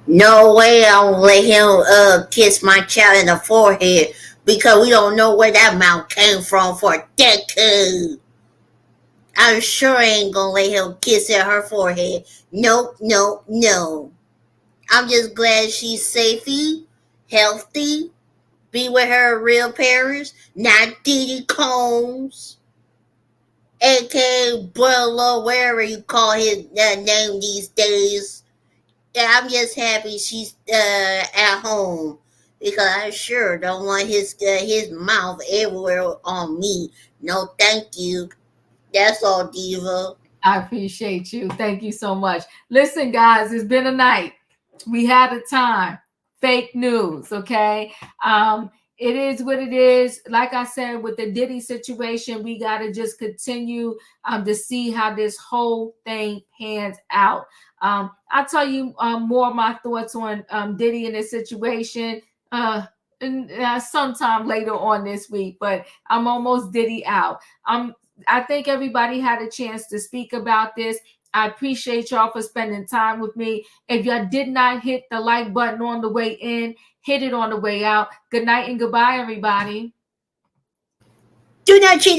No way I'll let him kiss my child in the forehead, because we don't know where that mouth came from for a decade. I'm sure I ain't gonna let him kiss at her forehead. Nope. I'm just glad she's safety, healthy, be with her real parents, not Diddy Combs, aka Brother, wherever you call his name these days. Yeah, I'm just happy she's at home, because I sure don't want his mouth everywhere on me. No, thank you. That's all, Diva. I appreciate you. Thank you so much. Listen, guys, it's been a night. We had a time. Fake news, okay? It is what it is. Like I said, with the Diddy situation, we got to just continue to see how this whole thing pans out. I'll tell you more of my thoughts on Diddy and this situation sometime later on this week, but I'm almost Diddy out. I think everybody had a chance to speak about this. I appreciate y'all for spending time with me. If y'all did not hit the like button on the way in, hit it on the way out. Good night and goodbye, everybody. Do not cheat.